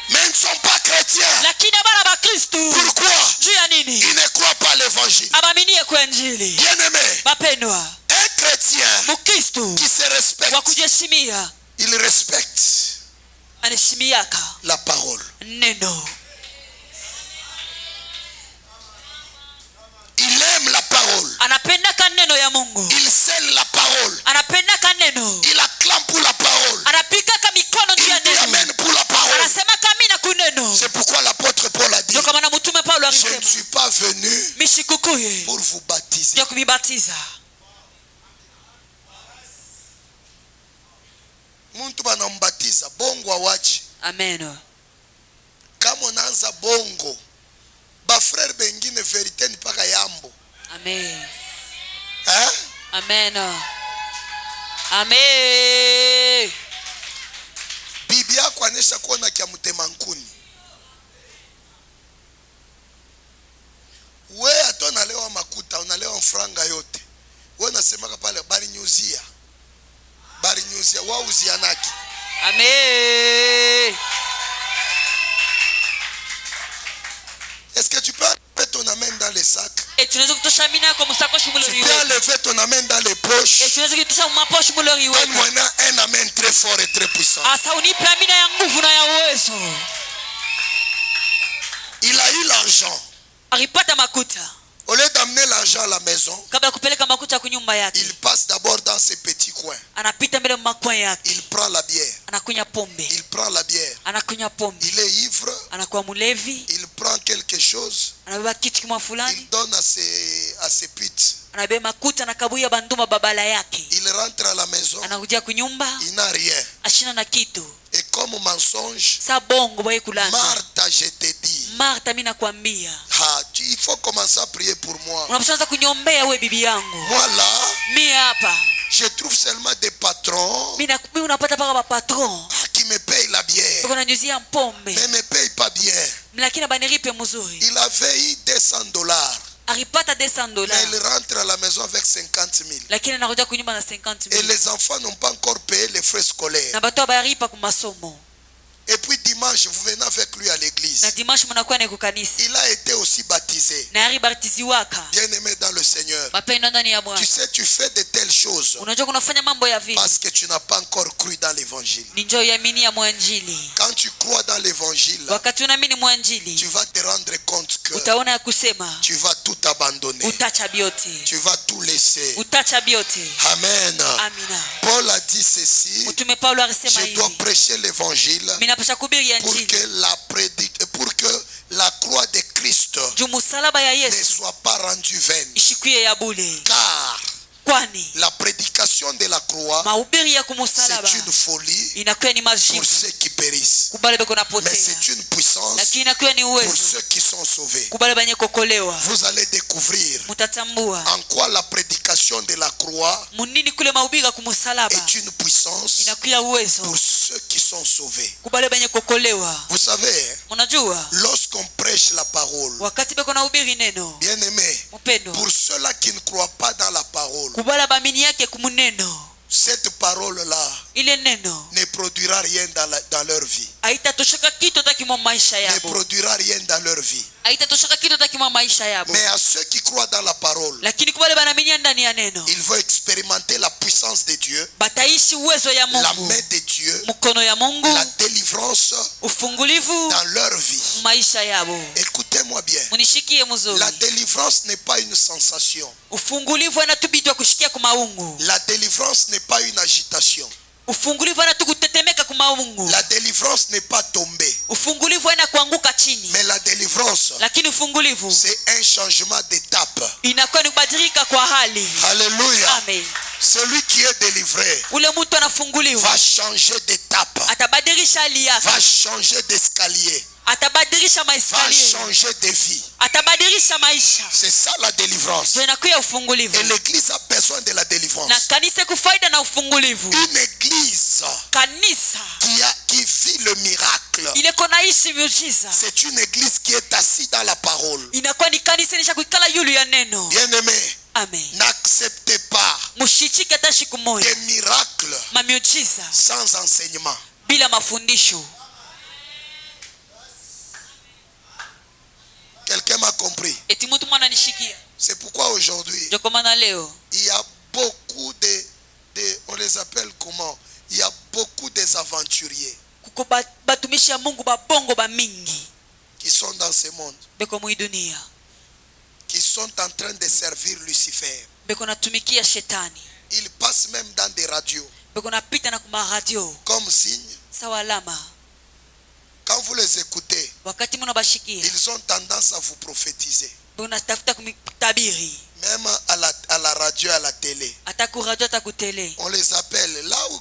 Speaker 1: mais ils ne sont pas chrétiens.
Speaker 2: lakini bana ba Kristo
Speaker 1: Pourquoi?
Speaker 2: juu ya nini
Speaker 1: Ils ne croient pas à l'évangile.
Speaker 2: abaminie kwa injili
Speaker 1: Bien-aimé,
Speaker 2: bapendwa
Speaker 1: un chrétien
Speaker 2: mukristo
Speaker 1: qui se respecte,
Speaker 2: wa kujiheshimia
Speaker 1: il respecte
Speaker 2: anaheshimiaka
Speaker 1: la parole.
Speaker 2: neno
Speaker 1: Il aime la parole.
Speaker 2: anapendaka neno ya Mungu
Speaker 1: Il scelle la parole.
Speaker 2: anapendaka neno
Speaker 1: Il acclame pour la parole.
Speaker 2: anapikaka mikono juu ya
Speaker 1: Il dit
Speaker 2: neno
Speaker 1: amen pour la parole.
Speaker 2: anasemaka amina kuneno
Speaker 1: C'est pourquoi l'apôtre Paul a dit,
Speaker 2: ndio kama na mtume Paulo
Speaker 1: je ne
Speaker 2: alisema
Speaker 1: suis pas venu
Speaker 2: mishikukuye
Speaker 1: pour vous baptiser.
Speaker 2: ndio kumibatiza
Speaker 1: Muntu banambatiza bongo awachi.
Speaker 2: amen
Speaker 1: Kama unaanza bongo, bafrere bengine verite ni paka yambo.
Speaker 2: amen
Speaker 1: Eh?
Speaker 2: amen amen
Speaker 1: Bibi yako anesha kuona kia mutema nkuni. We hata unalewa makuta, unalewa franga yote. We nasemaka pale bari nyuzia. Bari nyuzia wauzianaki.
Speaker 2: amen tunaweza kutosha amina yako msakoshi mule
Speaker 1: Tu peux
Speaker 2: uiweka.
Speaker 1: enlever ton amen dans les poches.
Speaker 2: Tunaweza kutosha maposhi mule uiweka.
Speaker 1: Donne-moi un amen très fort et très puissant.
Speaker 2: Asa unipe amina ya nguvu na ya uwezo.
Speaker 1: Il a eu l'argent.
Speaker 2: Alipata makuta.
Speaker 1: Au lieu d'amener l'argent à la maison,
Speaker 2: Kabla kupeleka makuta kunyumba yake.
Speaker 1: il passe d'abord dans ses petits coins.
Speaker 2: Anapita mbele makwa yake.
Speaker 1: Il prend la bière.
Speaker 2: Anakunya pombe.
Speaker 1: Il prend la bière.
Speaker 2: Anakunya pombe.
Speaker 1: Il est ivre.
Speaker 2: Anakuwa mulevi.
Speaker 1: Il prend quelque chose.
Speaker 2: Anabeba kitu kama fulani.
Speaker 1: Il donne à ses putes.
Speaker 2: Anabeba makuta na kabuya banduma babala yake.
Speaker 1: Il rentre à la maison.
Speaker 2: Anakuja kunyumba.
Speaker 1: Il n'a rien.
Speaker 2: Ashina na kitu.
Speaker 1: Et comme mensonge,
Speaker 2: Sa bongo boye kulanda.
Speaker 1: Martha, je te dis.
Speaker 2: Martha mimi nakwambia.
Speaker 1: Il faut commencer à prier pour moi.
Speaker 2: Unapaswa kuniombea wewe bibi yangu.
Speaker 1: Moi là,
Speaker 2: Mimi hapa.
Speaker 1: je trouve seulement des patrons
Speaker 2: Mimi unapata paka ba patron.
Speaker 1: qui me payent la bière.
Speaker 2: Uko nanyuzia mpombe.
Speaker 1: Mais ne me payent pas bien.
Speaker 2: Lakini baniripe mzuri.
Speaker 1: Il avait eu $200.
Speaker 2: Alipata
Speaker 1: Mais
Speaker 2: $200.
Speaker 1: il rentre à la maison avec 50 000.
Speaker 2: Lakini anakuja kunyumba na 50
Speaker 1: Et
Speaker 2: 000.
Speaker 1: les enfants n'ont pas encore payé les frais scolaires.
Speaker 2: Na bato baripa ku masomo.
Speaker 1: Et puis dimanche, vous venez avec lui à l'église.
Speaker 2: Na dimanche mnakuwa na kukanisa.
Speaker 1: Il a été aussi baptisé.
Speaker 2: Na yari batiziwaka.
Speaker 1: Bien aimé dans le Seigneur.
Speaker 2: Mapendo ndani ya Bwana.
Speaker 1: Tu sais, tu fais de telles choses
Speaker 2: Unajua kunafanya mambo ya vile.
Speaker 1: parce que tu n'as pas encore cru dans l'évangile.
Speaker 2: Ni njoo yamini ya mwanjili.
Speaker 1: Quand tu crois dans l'évangile,
Speaker 2: Wakati unaamini
Speaker 1: tu
Speaker 2: mwanjili,
Speaker 1: vas te rendre compte que
Speaker 2: utaona ya kusema
Speaker 1: tu vas tout abandonner.
Speaker 2: utacha biote.
Speaker 1: Tu vas tout laisser.
Speaker 2: Utacha biote.
Speaker 1: Amen.
Speaker 2: Amina.
Speaker 1: Paul a dit ceci.
Speaker 2: Mtume Paulo alisema
Speaker 1: Je dois
Speaker 2: hivi.
Speaker 1: prêcher l'évangile
Speaker 2: Mimi napasha kuhubiri
Speaker 1: pour
Speaker 2: injili.
Speaker 1: pour que la croix de Christ
Speaker 2: Juu msalaba ya
Speaker 1: ne
Speaker 2: Yesu
Speaker 1: soit pas rendue vaine.
Speaker 2: ishikuye ya bule.
Speaker 1: Car
Speaker 2: Kwani
Speaker 1: la prédication de la croix,
Speaker 2: mahubiri ya kumsalaba
Speaker 1: c'est une folie
Speaker 2: inakuwa ni majibu
Speaker 1: pour ceux qui périssent.
Speaker 2: kubale beko
Speaker 1: Mais
Speaker 2: napotea,
Speaker 1: c'est une puissance
Speaker 2: lakini inakuwa ni
Speaker 1: pour
Speaker 2: uwezo
Speaker 1: ceux qui sont sauvés.
Speaker 2: kubale banye kokolewa.
Speaker 1: Vous allez découvrir
Speaker 2: Mutatambua
Speaker 1: en quoi la prédication de la croix
Speaker 2: munini kule mahubiri ya kumsalaba
Speaker 1: est une puissance
Speaker 2: inakuwa uwezo
Speaker 1: pour ceux qui sont sauvés.
Speaker 2: kubale banye kokolewa.
Speaker 1: Vous savez,
Speaker 2: Unajua
Speaker 1: lorsqu'on prêche la parole,
Speaker 2: wakati beko nahubiri neno,
Speaker 1: bien aimé,
Speaker 2: mpendo,
Speaker 1: pour ceux-là qui ne croient pas dans la parole,
Speaker 2: kubala bamini yake kumuneno,
Speaker 1: cette parole-là
Speaker 2: ile neno
Speaker 1: ne produira rien dans leur vie.
Speaker 2: haitatoshaka kitu hata kimwa maisha
Speaker 1: Ne
Speaker 2: yabo,
Speaker 1: produira rien dans leur vie.
Speaker 2: haitatoshaka kitu hata kimwa maisha yabo.
Speaker 1: Mais à ceux qui croient dans la parole,
Speaker 2: Lakini kubale banaminia ndani ya neno,
Speaker 1: ils vont expérimenter la puissance de Dieu,
Speaker 2: bataishi uwezo ya
Speaker 1: la
Speaker 2: Mungu,
Speaker 1: main de Dieu,
Speaker 2: mkono ya Mungu,
Speaker 1: la délivrance
Speaker 2: ufungulivu
Speaker 1: dans leur vie.
Speaker 2: maisha yabo.
Speaker 1: Écoutez-moi bien.
Speaker 2: Munishikie mzuri,
Speaker 1: La délivrance n'est pas une sensation.
Speaker 2: ufungulivu anatubitwa kushikia kumaungu.
Speaker 1: La délivrance n'est pas une agitation.
Speaker 2: Ufungulivu anatukutetemeka kumaungu.
Speaker 1: La délivrance n'est pas tomber.
Speaker 2: Ufungulivu ana kuanguka chini.
Speaker 1: Mais la délivrance,
Speaker 2: Lakini ufungulivu
Speaker 1: c'est un changement d'étape.
Speaker 2: inakuwa ni kubadilika kwa hali.
Speaker 1: Alléluia.
Speaker 2: Amen.
Speaker 1: Celui qui est délivré
Speaker 2: Ule mtu anafunguliwa
Speaker 1: va changer d'étape,
Speaker 2: atabadilisha hali yake,
Speaker 1: va changer d'escalier,
Speaker 2: atabadilisha
Speaker 1: va
Speaker 2: maeskalier,
Speaker 1: changer de vie.
Speaker 2: atabadilisha maisha.
Speaker 1: C'est ça la délivrance.
Speaker 2: Ndio inakuwa ufungulivu.
Speaker 1: Et l'église a besoin de la délivrance.
Speaker 2: Na kanisa kufaida na ufungulivu.
Speaker 1: Une église
Speaker 2: Kanisa
Speaker 1: qui vit le miracle,
Speaker 2: ile konaishi miujiza
Speaker 1: c'est une église qui est assise dans la parole.
Speaker 2: inakuwa ni kanisa nisha kuikala yulu ya neno.
Speaker 1: Bien aimé,
Speaker 2: Amen.
Speaker 1: n'acceptez pas
Speaker 2: Mushichike hata siku moja
Speaker 1: des miracles
Speaker 2: mamiujiza
Speaker 1: sans enseignement.
Speaker 2: bila mafundisho.
Speaker 1: Quelqu'un m'a compris.
Speaker 2: Eti mtu mwana nishikia.
Speaker 1: C'est pourquoi aujourd'hui,
Speaker 2: Ndio kwa maana leo
Speaker 1: il y a beaucoup on les appelle comment? Il y a beaucoup des aventuriers
Speaker 2: kuko batumishi ya Mungu babongo ba mingi
Speaker 1: qui sont dans ce monde,
Speaker 2: beko mwi dunia,
Speaker 1: qui sont en train de servir Lucifer.
Speaker 2: beko natumikia shetani,
Speaker 1: Ils passent même dans des radios
Speaker 2: beko napita na kuma radio
Speaker 1: comme signe.
Speaker 2: sawa alama.
Speaker 1: Quand vous les écoutez,
Speaker 2: Wakati muna bashikia
Speaker 1: ils ont tendance à vous prophétiser.
Speaker 2: beko natafuta kumitabiri
Speaker 1: Même à la radio, à la télé.
Speaker 2: hata ku radio hata ku tele.
Speaker 1: On les appelle. Là où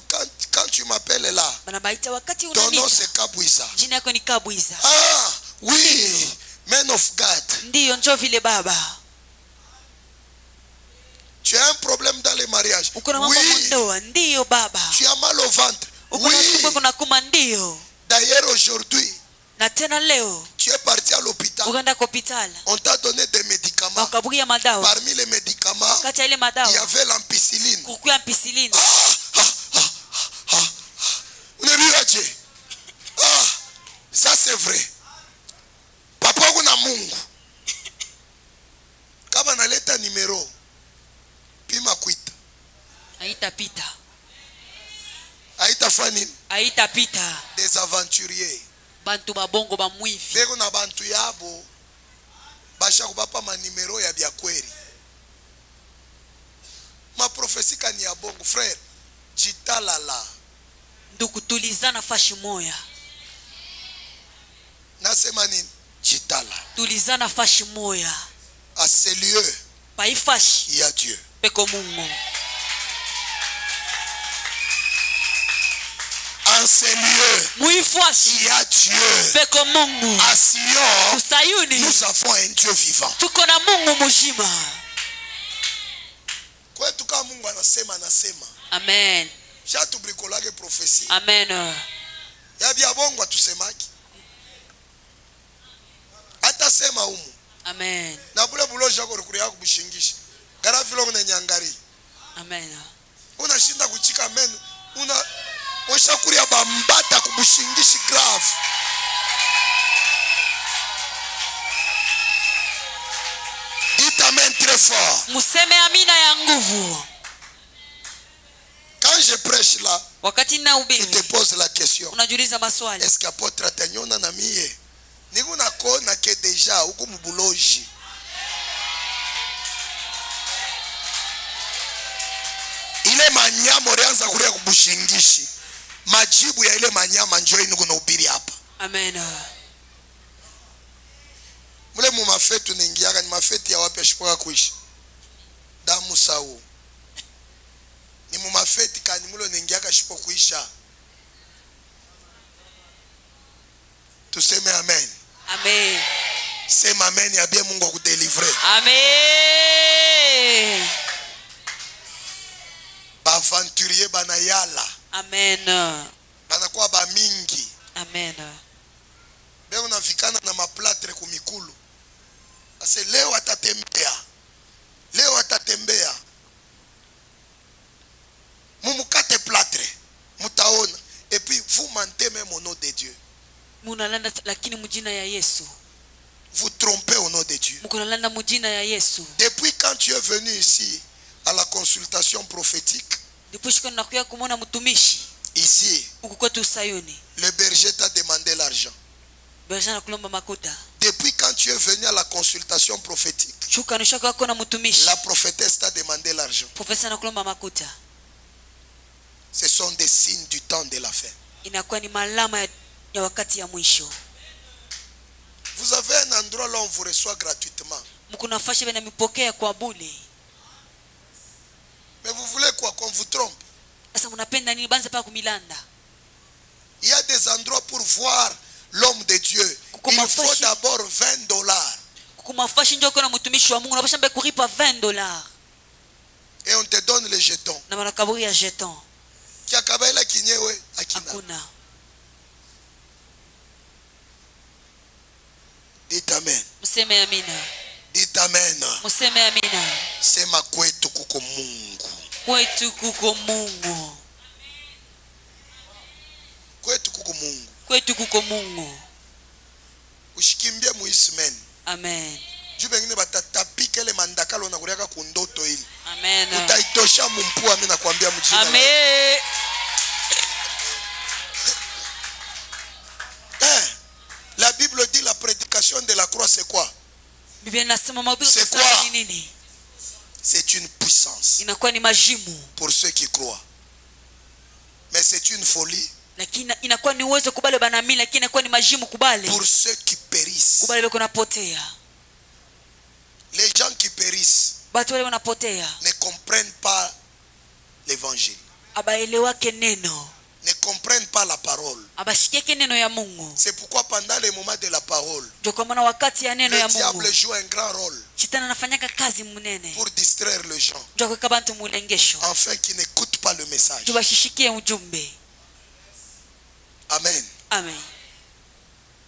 Speaker 1: quand tu m'appelles là,
Speaker 2: Bana baita wakati
Speaker 1: ton nom
Speaker 2: unanita
Speaker 1: c'est Kabouisa.
Speaker 2: jina yako ni Kabwiza.
Speaker 1: Ah, oui, man of God.
Speaker 2: Ndiyo njoo vile baba.
Speaker 1: Tu as un problème dans les mariages.
Speaker 2: Uko na mambo
Speaker 1: Oui.
Speaker 2: ndoa. Ndiyo baba.
Speaker 1: Tu as mal au ventre.
Speaker 2: Uko na tumbo
Speaker 1: Oui.
Speaker 2: kuna kuma. Ndiyo.
Speaker 1: D'ailleurs, aujourd'hui,
Speaker 2: Na tena leo
Speaker 1: tu es parti à l'hôpital.
Speaker 2: ukaenda kwa hospitali
Speaker 1: On t'a donné des médicaments.
Speaker 2: wakabugia madawa.
Speaker 1: Parmi les médicaments,
Speaker 2: Kati ya ile
Speaker 1: il y
Speaker 2: madawa
Speaker 1: avait l'ampicilline.
Speaker 2: kukuya ampicilline.
Speaker 1: Unabiraje? Ah, ça c'est vrai. Papa kuna Mungu. Kama banaleta numéro pima kuita
Speaker 2: haitapita,
Speaker 1: haitafanya nini?
Speaker 2: haitapita.
Speaker 1: Des aventuriers
Speaker 2: Bantu babongo bamwivi
Speaker 1: beko na bantu yabo basha kubapa manimero ya byakweli. Maprofesi kani ya bongo frère, jitalala
Speaker 2: ndukutulizana fashi moya.
Speaker 1: nasema nini? Jitala
Speaker 2: Tulizana fashi moya.
Speaker 1: à ce lieu
Speaker 2: Paifashi
Speaker 1: il y a Dieu.
Speaker 2: peko Mungu.
Speaker 1: En ce lieu
Speaker 2: Muifashi
Speaker 1: il y a Dieu.
Speaker 2: peko Mungu.
Speaker 1: À Sion
Speaker 2: Usayuni
Speaker 1: nous avons un Dieu vivant.
Speaker 2: tuko na Mungu mujima.
Speaker 1: Kwetu kama Mungu anasema.
Speaker 2: Amen.
Speaker 1: Shatu brikolage profesi.
Speaker 2: Amen.
Speaker 1: Ya bya bongo tusemaki. Hata sema umu.
Speaker 2: Amen.
Speaker 1: Na bule buloja ko rukuri yako bushingisha. Gara vilo kuna nyangari.
Speaker 2: Amen.
Speaker 1: Unashinda kuchika meno. Oshakuria bambata kubushingishi grave. Dites amen très fort.
Speaker 2: Museme amina ya nguvu.
Speaker 1: Quand je prêche là,
Speaker 2: Wakati na
Speaker 1: tu te
Speaker 2: ubiri
Speaker 1: poses la question.
Speaker 2: unajiuliza maswali.
Speaker 1: Est-ce qu'apôtre atanyona na mie? Niku nakona ke deja uko mubuloji. Ile manyama orianza kuria kubushingishi. Majibu ya ile manyama njoo niku na ubiri hapa.
Speaker 2: Amen.
Speaker 1: Mule mu mafetu ningiaka ni mafeti ya wapi ashipoka kuishi. Damu sau. Ni mu mafeti kani mulo ningiaka ashipo kuisha. Tuseme amen.
Speaker 2: Amen.
Speaker 1: Sema amen ya bien Mungu akudelivre.
Speaker 2: Amen.
Speaker 1: Ba aventurier banayala.
Speaker 2: Amen.
Speaker 1: Banakuwa ba mingi.
Speaker 2: Amen.
Speaker 1: Beko nafikana na maplatre kumikulu. Ase leo atatembea. Leo atatembea. Mumukate platre. Mutaona. Et puis vous mentez même au nom de Dieu.
Speaker 2: Munalanda lakini mujina ya Yesu.
Speaker 1: Vous trompez au nom de Dieu.
Speaker 2: Mukunalanda mujina ya Yesu.
Speaker 1: Depuis quand tu es venu ici à la consultation prophétique,
Speaker 2: Ndipo shiko nakuya kumona mtumishi.
Speaker 1: ici,
Speaker 2: Huku kwetu Sayuni.
Speaker 1: le berger t'a demandé l'argent.
Speaker 2: Berjana kulomba makuta.
Speaker 1: Depuis quand tu es venu à la consultation prophétique,
Speaker 2: Shuka nushaka wako na mtumishi.
Speaker 1: la prophétesse t'a demandé l'argent.
Speaker 2: Profesa na kulomba makuta.
Speaker 1: Ce sont des signes du temps de la fin.
Speaker 2: Inakuwa ni malama ya wakati ya mwisho.
Speaker 1: Vous avez un endroit là où on vous reçoit gratuitement.
Speaker 2: Mkuna fashi bena mipokea kwa bure.
Speaker 1: Mais vous voulez quoi? Qu'on vous trompe?
Speaker 2: Sasa mnapenda nini banza pa kumilanda?
Speaker 1: Il y a des endroits pour voir l'homme de Dieu. Il faut d'abord $20.
Speaker 2: Kukumafashi njoo kuna mtumishi wa Mungu unapasha mbe kuripa $20.
Speaker 1: Et on te donne les jetons.
Speaker 2: Na manakaburi ya jeton.
Speaker 1: Kia kabaila kinyewe akina.
Speaker 2: Hakuna.
Speaker 1: Dites amen.
Speaker 2: Mseme amina.
Speaker 1: Dites amen.
Speaker 2: Mseme amina.
Speaker 1: Sema kwetu kuko Mungu.
Speaker 2: Kwetu kuko Mungu.
Speaker 1: Kwetu kuko Mungu.
Speaker 2: Kwetu kuko Mungu.
Speaker 1: Ushikimbie muismen.
Speaker 2: Amen.
Speaker 1: Juu bengine batatapika ile mandakalo na kuriaka kundoto hili.
Speaker 2: Amen.
Speaker 1: Utaitosha mumpua mimi nakwambia mjina.
Speaker 2: Amen.
Speaker 1: La Bible dit la prédication de la croix c'est quoi?
Speaker 2: Biblia inasema mahubiri
Speaker 1: C'est
Speaker 2: kwa
Speaker 1: quoi?
Speaker 2: ni nini?
Speaker 1: C'est une puissance
Speaker 2: Inakuwa ni majimu.
Speaker 1: pour ceux qui croient. Mais c'est une folie
Speaker 2: Lakini inakuwa ni uwezo kubale banamini, lakini inakuwa ni majimu kubale.
Speaker 1: pour ceux qui périssent.
Speaker 2: Kubale beko napotea.
Speaker 1: Les gens qui périssent
Speaker 2: Batu wale wanapotea.
Speaker 1: ne comprennent pas l'évangile.
Speaker 2: Abaelewake neno.
Speaker 1: Ne comprennent pas la parole.
Speaker 2: Abashikeke neno ya Mungu.
Speaker 1: C'est pourquoi pendant les moments de la parole,
Speaker 2: Ndio kwa maana wakati ya neno
Speaker 1: le
Speaker 2: ya Mungu,
Speaker 1: diable joue un grand rôle
Speaker 2: Shetani anafanyaka kazi mnene.
Speaker 1: pour distraire les gens,
Speaker 2: Ndio kwa bantu mulengesho.
Speaker 1: afin qu'ils n'écoutent pas le message.
Speaker 2: Tubashishikie ujumbe.
Speaker 1: Amen.
Speaker 2: Amen.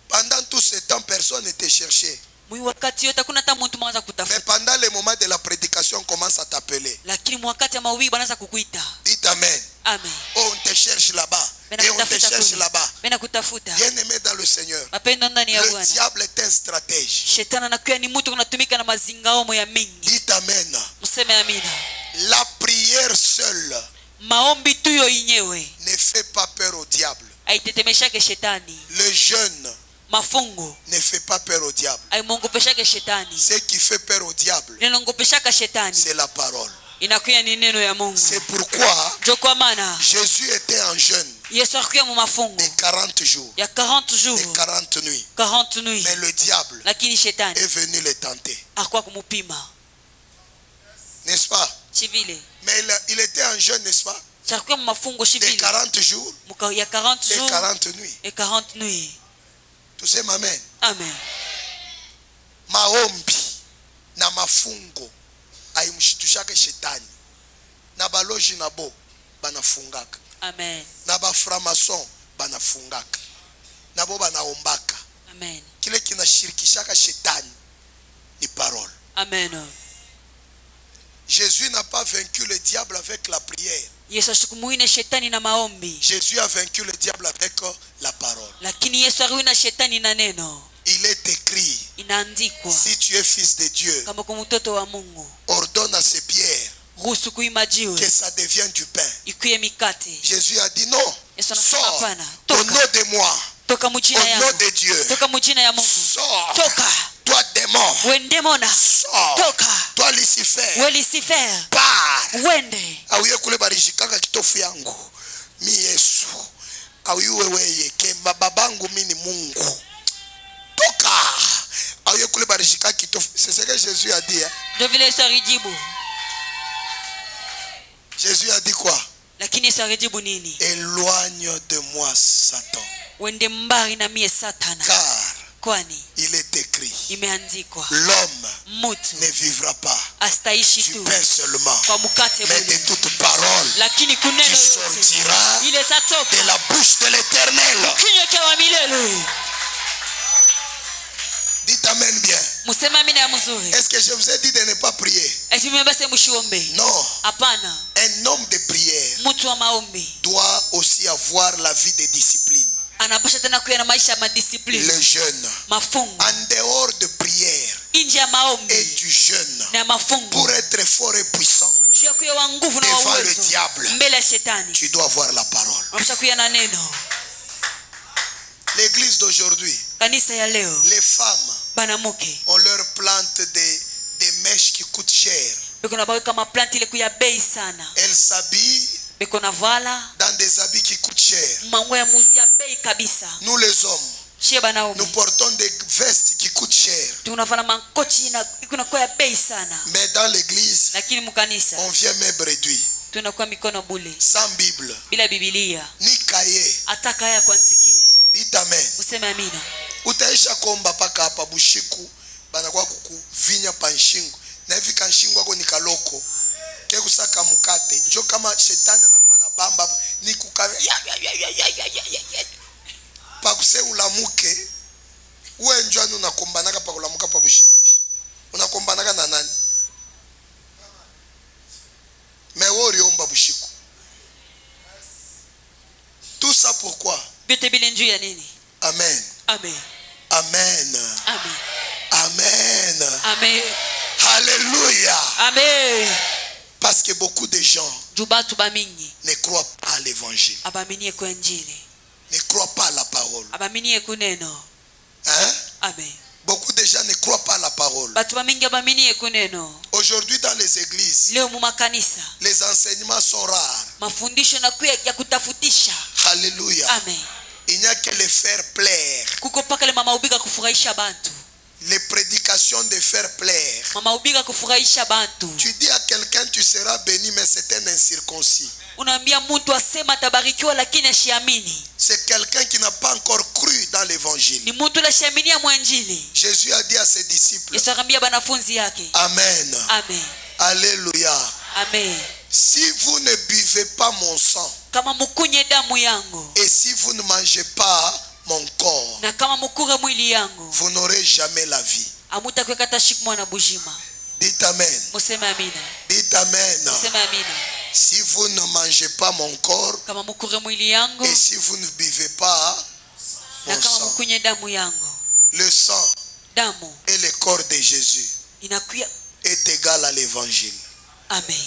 Speaker 1: Pendant tout ce temps, personne n'était cherché.
Speaker 2: Mwi wakati yote kuna hata mtu mwanza
Speaker 1: Mais
Speaker 2: kutafuta.
Speaker 1: pendant les moments de la prédication, on commence à t'appeler.
Speaker 2: Lakini wakati ya mahubiri wanaanza kukuita.
Speaker 1: Dites amen.
Speaker 2: Amen.
Speaker 1: Oh, on te cherche là-bas. Et on te cherche là-bas.
Speaker 2: Benakutafuta.
Speaker 1: Bien-aimé dans le Seigneur.
Speaker 2: Mapendo ndani ya
Speaker 1: Le
Speaker 2: Bwana.
Speaker 1: diable est un stratège.
Speaker 2: Shetani anakuwa ni mtu kunatumika na mazingaomo ya mingi.
Speaker 1: Dites amen.
Speaker 2: Mseme amina.
Speaker 1: La prière seule
Speaker 2: Maombi tu yo yenyewe
Speaker 1: ne fait pas peur au diable.
Speaker 2: haitetemeshake shetani.
Speaker 1: Le jeûne
Speaker 2: Mafungo
Speaker 1: ne fait pas peur au diable.
Speaker 2: haimwongopeshake shetani.
Speaker 1: Ce qui fait peur au diable,
Speaker 2: Linongopeshaka shetani
Speaker 1: c'est la parole.
Speaker 2: inakuwa ni neno ya Mungu.
Speaker 1: C'est pourquoi
Speaker 2: Ndio kwa maana
Speaker 1: Jésus était en jeûne
Speaker 2: Yesu alikuwa mu mafungo
Speaker 1: de 40 jours,
Speaker 2: ya 40 jours,
Speaker 1: de 40 nuits.
Speaker 2: 40 nuits.
Speaker 1: Mais le diable
Speaker 2: Lakini shetani
Speaker 1: est venu le tenter.
Speaker 2: hakuwa kumupima.
Speaker 1: N'est-ce pas?
Speaker 2: Chivile.
Speaker 1: Mais il était en jeûne, n'est-ce pas?
Speaker 2: Alikuwa mu mafungo
Speaker 1: De
Speaker 2: chivile
Speaker 1: 40 jours
Speaker 2: ya 40
Speaker 1: et
Speaker 2: jours
Speaker 1: 40 nuits.
Speaker 2: et 40 nuits.
Speaker 1: Tout ça, amen.
Speaker 2: Amen.
Speaker 1: Maombi na mafungo aimshitushake shetani. Na baloji nabo banafungaka.
Speaker 2: Amen.
Speaker 1: Na baframason banafungaka. Nabo banaombaka.
Speaker 2: Amen.
Speaker 1: Kile kinashirikishaka shetani ni parole.
Speaker 2: Amen.
Speaker 1: Jésus n'a pas vaincu le diable avec la prière.
Speaker 2: Yesu ashikumuine shetani na maombi.
Speaker 1: Jésus a vaincu le diable avec la parole.
Speaker 2: Lakini Yesu aliwina shetani na neno.
Speaker 1: Il est écrit,
Speaker 2: Inaandikwa,
Speaker 1: si tu es fils de Dieu,
Speaker 2: kama kwa mtoto wa Mungu,
Speaker 1: ordonne à ces pierres
Speaker 2: ruhusu kuima
Speaker 1: que
Speaker 2: jiwe
Speaker 1: ça devienne du pain.
Speaker 2: ikuye mikate.
Speaker 1: Jésus a dit non,
Speaker 2: Yesu anasema
Speaker 1: sors
Speaker 2: hapana,
Speaker 1: au
Speaker 2: toka.
Speaker 1: nom de moi,
Speaker 2: Toka
Speaker 1: au
Speaker 2: mujina
Speaker 1: nom
Speaker 2: yangu.
Speaker 1: de Dieu.
Speaker 2: Toka mujina ya Mungu.
Speaker 1: Sors,
Speaker 2: Toka.
Speaker 1: toi démon,
Speaker 2: Wendemona.
Speaker 1: sors,
Speaker 2: Toka.
Speaker 1: toi Lucifer,
Speaker 2: We Lucifer.
Speaker 1: pars.
Speaker 2: Wende.
Speaker 1: Auye kule barishikanga kitofu yangu, mi Yesu. Auye weye kemba babangu mi ni Mungu. Toka. Auye kule barishikanga kitofu. C'est ce que Jésus a dit. Hein?
Speaker 2: Ndio vile Yesu alijibu.
Speaker 1: Jésus a dit quoi?
Speaker 2: Lakini Yesu alijibu nini?
Speaker 1: Éloigne de moi Satan.
Speaker 2: Wende mbali na mie Satana.
Speaker 1: Car
Speaker 2: Kwani
Speaker 1: il est écrit,
Speaker 2: imeandikwa,
Speaker 1: l'homme
Speaker 2: mtu
Speaker 1: ne vivra pas
Speaker 2: astaishi
Speaker 1: du
Speaker 2: tu
Speaker 1: pain seulement,
Speaker 2: kwa mkate
Speaker 1: mais de
Speaker 2: bure,
Speaker 1: toute parole
Speaker 2: lakini kuneno
Speaker 1: qui
Speaker 2: yote
Speaker 1: sortira
Speaker 2: ile tatoka
Speaker 1: de la bouche de l'Éternel.
Speaker 2: kinywa cha wa milele.
Speaker 1: Dites amen bien.
Speaker 2: Museme amina ya mzuri.
Speaker 1: Est-ce que je vous ai dit de ne pas prier?
Speaker 2: Esi mmebase mshiombe?
Speaker 1: Non.
Speaker 2: Hapana.
Speaker 1: Un homme de prière
Speaker 2: Mtu wa maombi
Speaker 1: doit aussi avoir la vie de discipline.
Speaker 2: anapasha tena kuwa na maisha ya madiscipline.
Speaker 1: Le jeûne.
Speaker 2: Mafungo.
Speaker 1: En dehors de prière
Speaker 2: Nje ya maombi
Speaker 1: et du jeûne,
Speaker 2: na mafungo,
Speaker 1: pour être fort et puissant
Speaker 2: juu ya kuwa nguvu na
Speaker 1: devant le
Speaker 2: uwezo
Speaker 1: diable,
Speaker 2: mbele ya shetani,
Speaker 1: tu dois avoir la parole.
Speaker 2: unapasha kuwa na neno.
Speaker 1: L'église d'aujourd'hui,
Speaker 2: Kanisa ya leo
Speaker 1: les femmes,
Speaker 2: banamuke
Speaker 1: on leur plante des mèches qui coûtent cher.
Speaker 2: beko na baweka maplante ile kuya bei sana,
Speaker 1: Elles s'habillent
Speaker 2: beko na vala
Speaker 1: dans des habits qui coûtent cher.
Speaker 2: manguo ya bei kabisa.
Speaker 1: Nous les hommes,
Speaker 2: Shie banaume
Speaker 1: nous portons des vestes qui coûtent cher.
Speaker 2: tunavala makochi na kuna kwa bei sana,
Speaker 1: Mais dans l'église,
Speaker 2: lakini mkanisa
Speaker 1: on vient même réduit.
Speaker 2: tunakuwa mikono bule,
Speaker 1: Sans Bible,
Speaker 2: bila Biblia,
Speaker 1: ni cahier.
Speaker 2: ataka ya kuandikia.
Speaker 1: Dites amen.
Speaker 2: Useme amina.
Speaker 1: Utaisha komba paka hapa bushiku banakuwa kukuvinya panshingo. Na hivi kanshingo wako ni kaloko. Ke kusaka mkate. Njo kama shetani anakuwa na bamba ni kukawe. Pa kuse ulamuke. Uwe njwani unakombanaka pa ulamuka pa bushingishi. Unakombanaka na nani? Mewori omba bushiku. Tout ça pourquoi?
Speaker 2: Vyote bile njuu ya nini?
Speaker 1: Amen.
Speaker 2: Amen.
Speaker 1: Amen.
Speaker 2: Amen.
Speaker 1: Amen.
Speaker 2: Amen.
Speaker 1: Alléluia.
Speaker 2: Amen.
Speaker 1: Parce que beaucoup de gens
Speaker 2: Jubatu bamingi
Speaker 1: ne croient pas à l'évangile.
Speaker 2: abaminie kwa injili,
Speaker 1: Ne croient pas à la parole.
Speaker 2: abaminie kuneno.
Speaker 1: Hein?
Speaker 2: Amen.
Speaker 1: Beaucoup de gens ne croient pas à la parole.
Speaker 2: Batu bamingi abaminie kuneno.
Speaker 1: Aujourd'hui dans les églises,
Speaker 2: Leo mu makanisa
Speaker 1: les enseignements sont rares.
Speaker 2: mafundisho na kuya ya kutafutisha.
Speaker 1: Alléluia.
Speaker 2: Amen.
Speaker 1: Il n'y a que les faire plaire.
Speaker 2: Kuko paka le mama ubika kufurahisha bantu.
Speaker 1: Les prédications de faire plaire.
Speaker 2: Mama ubika kufurahisha bantu.
Speaker 1: Tu dis à quelqu'un tu seras béni mais c'est un incirconcis.
Speaker 2: Unaambia mtu asema tabarikiwa lakini ashiamini.
Speaker 1: C'est quelqu'un qui n'a pas encore cru dans l'évangile.
Speaker 2: Ni mtu la shiaminia mwanjili.
Speaker 1: Jésus a dit à ses disciples.
Speaker 2: Yesu akamwambia banafunzi yake.
Speaker 1: Amen.
Speaker 2: Amen.
Speaker 1: Alléluia.
Speaker 2: Amen.
Speaker 1: Si vous ne buvez pas mon sang
Speaker 2: Kama mukunye damu yangu
Speaker 1: et si vous ne mangez pas mon corps,
Speaker 2: na kama mukure mwili yangu,
Speaker 1: vous n'aurez jamais la vie.
Speaker 2: amutakweka tashikumwa na bujima.
Speaker 1: Dites amen.
Speaker 2: Museme amina.
Speaker 1: Dites amen.
Speaker 2: Museme amina.
Speaker 1: Si vous ne mangez pas mon corps
Speaker 2: kama mukure mwili yangu
Speaker 1: et si vous ne buvez pas
Speaker 2: na
Speaker 1: mon
Speaker 2: kama
Speaker 1: sang,
Speaker 2: mukunye damu yangu,
Speaker 1: le sang
Speaker 2: damu
Speaker 1: et le corps de Jésus
Speaker 2: inakuya.
Speaker 1: est égal à l'évangile.
Speaker 2: Amen.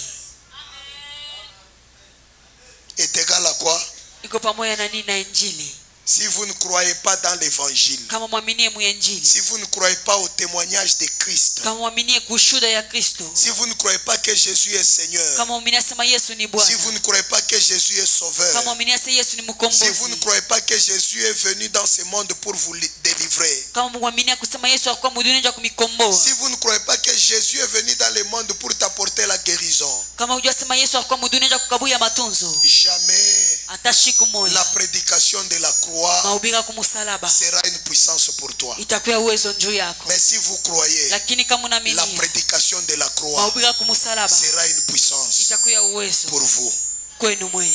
Speaker 1: Est égal à quoi?
Speaker 2: Iko pamoja na nini? Na injili.
Speaker 1: Si vous ne croyez pas dans l'évangile,
Speaker 2: Kama mwaminie muinjili,
Speaker 1: si vous ne croyez pas au témoignage de Christ,
Speaker 2: kama mwaminie kushuda ya Kristo,
Speaker 1: si vous ne croyez pas que Jésus est Seigneur,
Speaker 2: kama mwaminie sema Yesu ni Bwana,
Speaker 1: si vous ne croyez pas que Jésus est Sauveur,
Speaker 2: kama mwaminie sema Yesu ni
Speaker 1: si vous ne
Speaker 2: mkombozi,
Speaker 1: croyez pas que Jésus est venu dans ce monde pour vous délivrer,
Speaker 2: kama mwaminie kusema Yesu alikuwa muduni nje kumikomboa,
Speaker 1: si vous ne croyez pas que Jésus est venu dans le monde pour t'apporter la guérison,
Speaker 2: kama hujua sema Yesu alikuwa muduni nje kukabuya matunzo,
Speaker 1: jamais
Speaker 2: hata siku moja
Speaker 1: la prédication de la croix
Speaker 2: mahubiri kumusalaba
Speaker 1: sera une puissance pour toi.
Speaker 2: itakuwa uwezo juu yako.
Speaker 1: Mais si vous croyez,
Speaker 2: Lakini kama
Speaker 1: la
Speaker 2: unaamini
Speaker 1: prédication de la croix
Speaker 2: mahubiri kumusalaba
Speaker 1: sera une puissance
Speaker 2: itakuwa uwezo
Speaker 1: pour vous.
Speaker 2: kwenu mwe.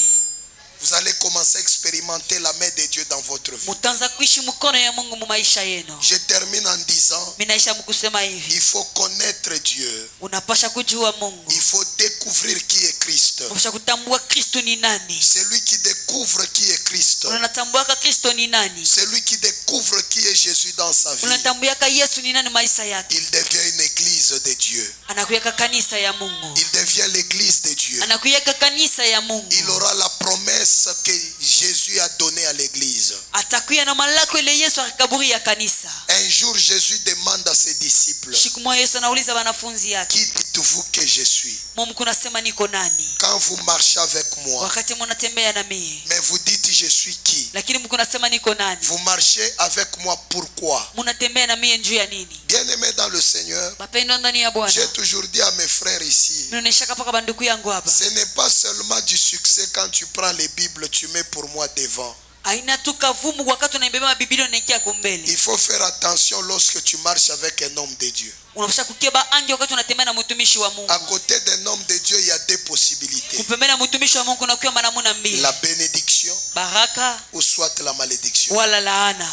Speaker 1: Vous allez commencer à expérimenter la main de Dieu dans votre vie.
Speaker 2: Mutaanza kuishi mkono ya Mungu mu maisha yenu.
Speaker 1: Je termine en disant,
Speaker 2: Minaisha mkusema hivi,
Speaker 1: il faut connaître Dieu.
Speaker 2: unapasha kujua Mungu,
Speaker 1: Il faut découvrir qui est Christ.
Speaker 2: unapasha kutambua Kristo ni nani.
Speaker 1: Celui qui découvre qui est Christ,
Speaker 2: Unatambua Kristo ni nani,
Speaker 1: celui qui découvre qui est Jésus dans sa vie,
Speaker 2: unatambua Yesu ni nani maisha yake,
Speaker 1: il devient une église de Dieu.
Speaker 2: anakuweka kanisa ya Mungu,
Speaker 1: Il devient l'église de Dieu.
Speaker 2: anakuweka kanisa ya Mungu.
Speaker 1: Il aura la promesse que Jésus a donnée à l'église.
Speaker 2: Atakuya na malako ile Yesu akakaburi ya kanisa.
Speaker 1: Un jour, Jésus demande à ses disciples,
Speaker 2: Siku moja Yesu anauliza wanafunzi yake,
Speaker 1: qui dites-vous que je suis?
Speaker 2: Mungu kunasema niko nani?
Speaker 1: Quand vous marchez avec moi,
Speaker 2: Wakati mnatembea na mimi,
Speaker 1: mais vous dites je suis qui?
Speaker 2: lakini Mungu kunasema niko nani?
Speaker 1: Vous marchez avec moi pourquoi?
Speaker 2: Mnatembea na mimi juu ya nini?
Speaker 1: Bien-aimé dans le Seigneur,
Speaker 2: Mapendo ndani ya Bwana.
Speaker 1: j'ai toujours dit à mes frères ici,
Speaker 2: Ninaonyesha paka banduku yangu hapa.
Speaker 1: ce n'est pas seulement du succès quand tu prends les Bibles, tu mets pour moi devant.
Speaker 2: Aina tu kavumu wakati unaibeba Biblia unaingia kumbele.
Speaker 1: Il faut faire attention lorsque tu marches avec un homme de Dieu.
Speaker 2: Unapaswa kukeba ange wakati unatembea na mtumishi wa Mungu.
Speaker 1: À côté d'un homme de Dieu, il y a deux possibilités.
Speaker 2: Kupembea na mtumishi wa Mungu unakuwa manamuna mbili.
Speaker 1: La bénédiction
Speaker 2: Baraka
Speaker 1: ou soit la malédiction.
Speaker 2: wala laana.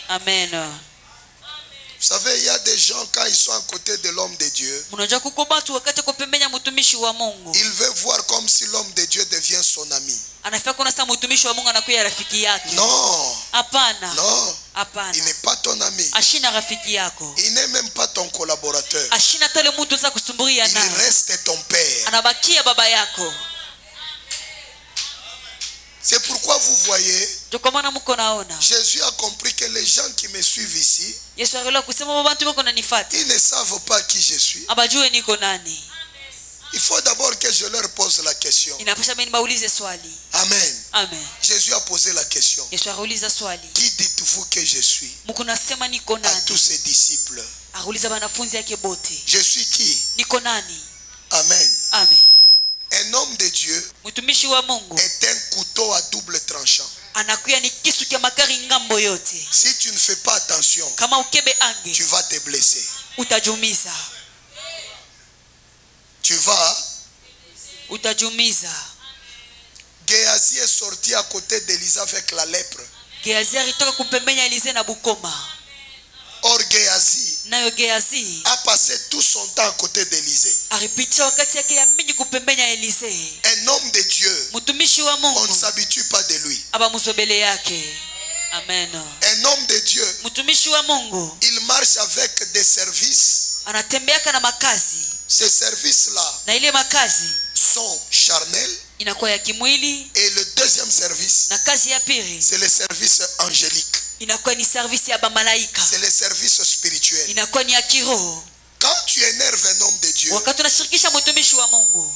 Speaker 2: Amen.
Speaker 1: Vous savez, il y a des gens, quand ils sont à côté de l'homme de Dieu,
Speaker 2: Unajua kuko watu wakati kupembea mtumishi wa Mungu,
Speaker 1: ils veulent voir comme si l'homme de Dieu devient son ami.
Speaker 2: anafika kuna sasa mtumishi wa Mungu anakuwa rafiki yake.
Speaker 1: Non,
Speaker 2: Hapana.
Speaker 1: non,
Speaker 2: Hapana.
Speaker 1: il n'est pas ton ami.
Speaker 2: Ashina rafiki yako.
Speaker 1: Il n'est même pas ton collaborateur.
Speaker 2: Ashina tale mtu za kusumburia
Speaker 1: Il
Speaker 2: naye.
Speaker 1: reste ton père.
Speaker 2: Anabakia baba yako.
Speaker 1: C'est pourquoi vous voyez,
Speaker 2: Ndio kwa maana mko naona
Speaker 1: Jésus a compris que les gens qui me suivent ici,
Speaker 2: Yesu alielewa kusema watu wako nanifuata.
Speaker 1: ils ne savent pas qui je suis.
Speaker 2: Abajue niko nani.
Speaker 1: Il faut d'abord que je leur pose la question.
Speaker 2: Inapasha mimi baulize swali.
Speaker 1: Amen.
Speaker 2: Amen.
Speaker 1: Jésus a posé la question.
Speaker 2: Yesu auliza swali.
Speaker 1: Qui dites-vous que je suis?
Speaker 2: Mko nasema niko
Speaker 1: À
Speaker 2: nani?
Speaker 1: tous ses disciples.
Speaker 2: Auliza wanafunzi yake bote.
Speaker 1: Je suis qui?
Speaker 2: Niko nani?
Speaker 1: Amen.
Speaker 2: Amen.
Speaker 1: Un homme de Dieu
Speaker 2: Mtumishi wa Mungu
Speaker 1: est un couteau à double tranchant.
Speaker 2: anakuya ni kisu kia makari ngambo yote.
Speaker 1: Si tu ne fais pas attention,
Speaker 2: Kama ukebe ange
Speaker 1: tu vas te blesser.
Speaker 2: utajumiza.
Speaker 1: Tu vas.
Speaker 2: Utajumiza.
Speaker 1: Géasi est sorti à côté d'Élisa avec la lèpre.
Speaker 2: Geazi alitoka kumpembenya Elize na bukoma.
Speaker 1: Or Géasi
Speaker 2: Nayo Geazi
Speaker 1: a passé tout son temps à côté d'Élisée.
Speaker 2: alipitia wakati yake ya mingi kupembenya Elize.
Speaker 1: Un homme de Dieu,
Speaker 2: Mtumishi wa
Speaker 1: on ne
Speaker 2: Mungu
Speaker 1: s'habitue pas de lui.
Speaker 2: aba muzobele yake. Amen.
Speaker 1: Un homme de Dieu,
Speaker 2: Mtumishi wa Mungu
Speaker 1: il marche avec des services.
Speaker 2: anatembeaka na makazi,
Speaker 1: Ces services-là
Speaker 2: na ile makazi
Speaker 1: sont charnels.
Speaker 2: inakuwa ya kimwili,
Speaker 1: Et le deuxième service,
Speaker 2: na kazi ya pili
Speaker 1: c'est le service angélique.
Speaker 2: inakuwa ni service ya bamalaika,
Speaker 1: C'est le service spirituel.
Speaker 2: inakuwa ni ya kiroho.
Speaker 1: Quand tu énerves un homme de Dieu,
Speaker 2: Wakati unashirikisha mtumishi wa Mungu,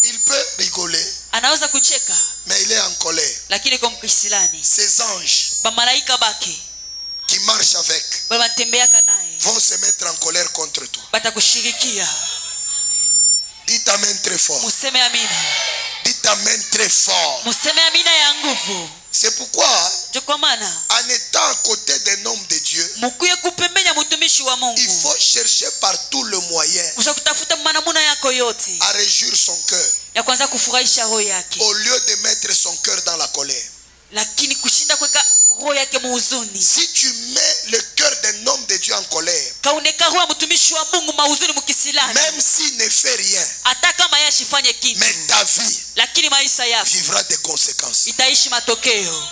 Speaker 1: il peut rigoler,
Speaker 2: anaweza kucheka
Speaker 1: mais il est en colère.
Speaker 2: lakini kwa mkisilani
Speaker 1: Ces anges
Speaker 2: bamalaika bake
Speaker 1: qui marchent avec
Speaker 2: babatembeaka naye
Speaker 1: vont se mettre en colère contre toi.
Speaker 2: batakushirikia.
Speaker 1: Dites amen très fort.
Speaker 2: Museme amina.
Speaker 1: Dites amen très fort.
Speaker 2: Museme amina ya nguvu.
Speaker 1: C'est pourquoi,
Speaker 2: Ndio kwa maana
Speaker 1: en étant à côté d'un homme de Dieu,
Speaker 2: mkuye kupembenya mtumishi wa
Speaker 1: il
Speaker 2: Mungu,
Speaker 1: faut chercher par tout le moyen
Speaker 2: ushakutafuta manamuna yako yote
Speaker 1: à réjouir son cœur,
Speaker 2: ya kwanza kufurahisha roho yake,
Speaker 1: au lieu de mettre son cœur dans la colère.
Speaker 2: lakini kushinda kuweka roho yake muhuzuni.
Speaker 1: Si tu mets le cœur d'un homme de Dieu en colère,
Speaker 2: Kauneka roho ya mtumishi wa Mungu mahuzuni mukisilani,
Speaker 1: même s'il ne fait rien,
Speaker 2: hata kama yeye asifanye kitu,
Speaker 1: mais ta vie
Speaker 2: lakini maisha yako
Speaker 1: vivra des conséquences.
Speaker 2: itaishi matokeo.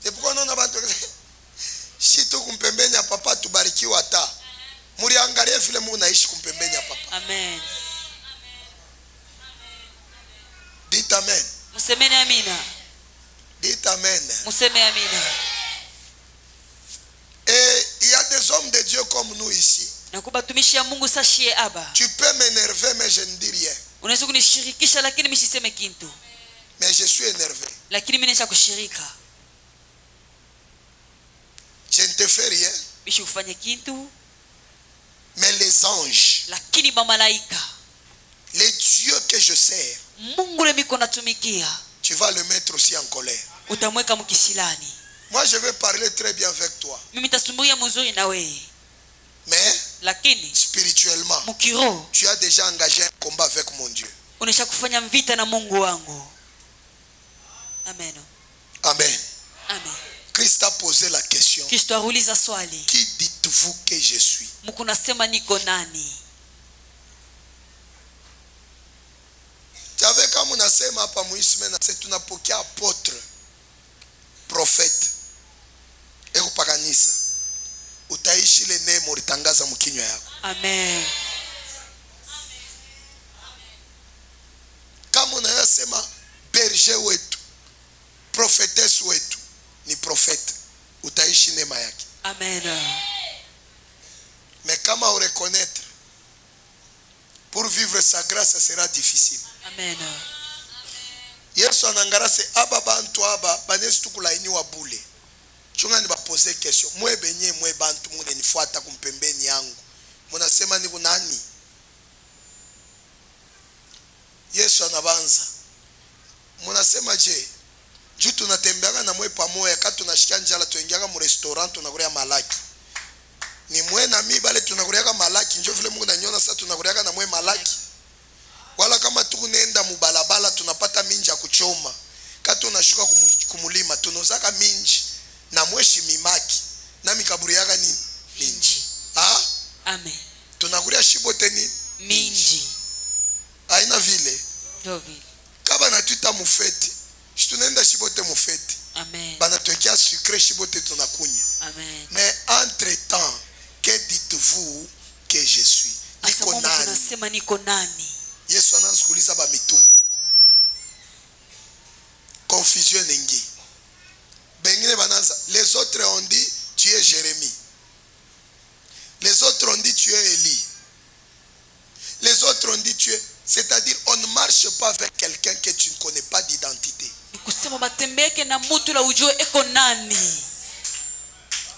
Speaker 1: C'est pourquoi on a pas si tu kumpembeni ya papa tubarikiwa hata. Muriangalie vile Mungu naishi kumpembeni ya papa.
Speaker 2: Amen.
Speaker 1: Dites amen.
Speaker 2: Musemeni amina.
Speaker 1: Dites amen.
Speaker 2: Museme amina.
Speaker 1: Et il y a des hommes de Dieu comme nous ici.
Speaker 2: Na kubatumishi ya Mungu sashie aba.
Speaker 1: Tu peux m'énerver mais je ne dis rien.
Speaker 2: Unaweza kunishirikisha lakini misiseme kintu.
Speaker 1: Mais je suis énervé.
Speaker 2: Lakini mimi nisha kushirika.
Speaker 1: Je ne te fais rien.
Speaker 2: Bishi ufanye kintu.
Speaker 1: Mais les anges,
Speaker 2: Lakini mamalaika,
Speaker 1: les dieux que je sers,
Speaker 2: Mungu le miko natumikia,
Speaker 1: tu vas le mettre aussi en colère.
Speaker 2: utamweka mkisilani.
Speaker 1: Moi je vais parler très bien avec toi.
Speaker 2: Mimi tasumbuya mzuri na wewe.
Speaker 1: Mais
Speaker 2: Lakini
Speaker 1: spirituellement,
Speaker 2: mukiro
Speaker 1: tu as déjà engagé un combat avec mon Dieu.
Speaker 2: unesha kufanya vita na Mungu wangu. Amen.
Speaker 1: Amen.
Speaker 2: Amen.
Speaker 1: Christ a posé la question.
Speaker 2: Kristo auliza swali.
Speaker 1: Qui dites-vous que je suis?
Speaker 2: Mkunasema niko nani?
Speaker 1: J'avais kama unasema hapa muisme na sisi tunapokea apôtre, prophète. Eko pakanisa. Utaishi ile neno ulitangaza mkinywa yako.
Speaker 2: Amen.
Speaker 1: Kama unayasema berger wetu, prophétesse wetu ni prophète, utaishi neema yake.
Speaker 2: Amen.
Speaker 1: Mais kama au reconnaître, pour vivre sa grâce, ça sera difficile.
Speaker 2: Amen.
Speaker 1: Yesu anangara se aba bantu aba banesi tukulainiwa bule. Chunga ni bapose question. Mwe benye mwe bantu mune nifuata kumpembeni yangu. Munasema ni kunani? Yesu anabanza. Munasema je, juu tunatembeaga na mwe pamoja kati tunashikia njala tuingiaga mu restaurant tunakuria malaki. Ni mwe na mi bale tunakuriaga malaki njoo vile Mungu ananiona sasa tunakuriaga na mwe malaki. Wala kama tukunenda mubalabala tunapata minji ya kuchoma. Kati tunashuka kumulima tunozaka minji na mweshi mimaki na mikaburi yaga ni minji. Ah?
Speaker 2: Amen.
Speaker 1: Tunakuria shibote ni
Speaker 2: Minji.
Speaker 1: Aina vile.
Speaker 2: Jovi.
Speaker 1: Kaba na tuita mufeti. Tunaenda shibote mufeti.
Speaker 2: Amen.
Speaker 1: Bana tuwekea sucre shibote tunakunya.
Speaker 2: Amen.
Speaker 1: Mais entre-temps, que dites-vous que je suis? Niko nani?
Speaker 2: Unasema niko nani?
Speaker 1: Yesu anaanza kuuliza ba mitume. Confusion ningi. Bengine bananza, les autres ont dit tu es Jérémie. Les autres ont dit tu es Élie. Les autres ont dit tu es, c'est-à-dire on ne marche pas avec quelqu'un que tu ne connais pas d'identité.
Speaker 2: Nikusema matembeke na mtu la ujue eko nani.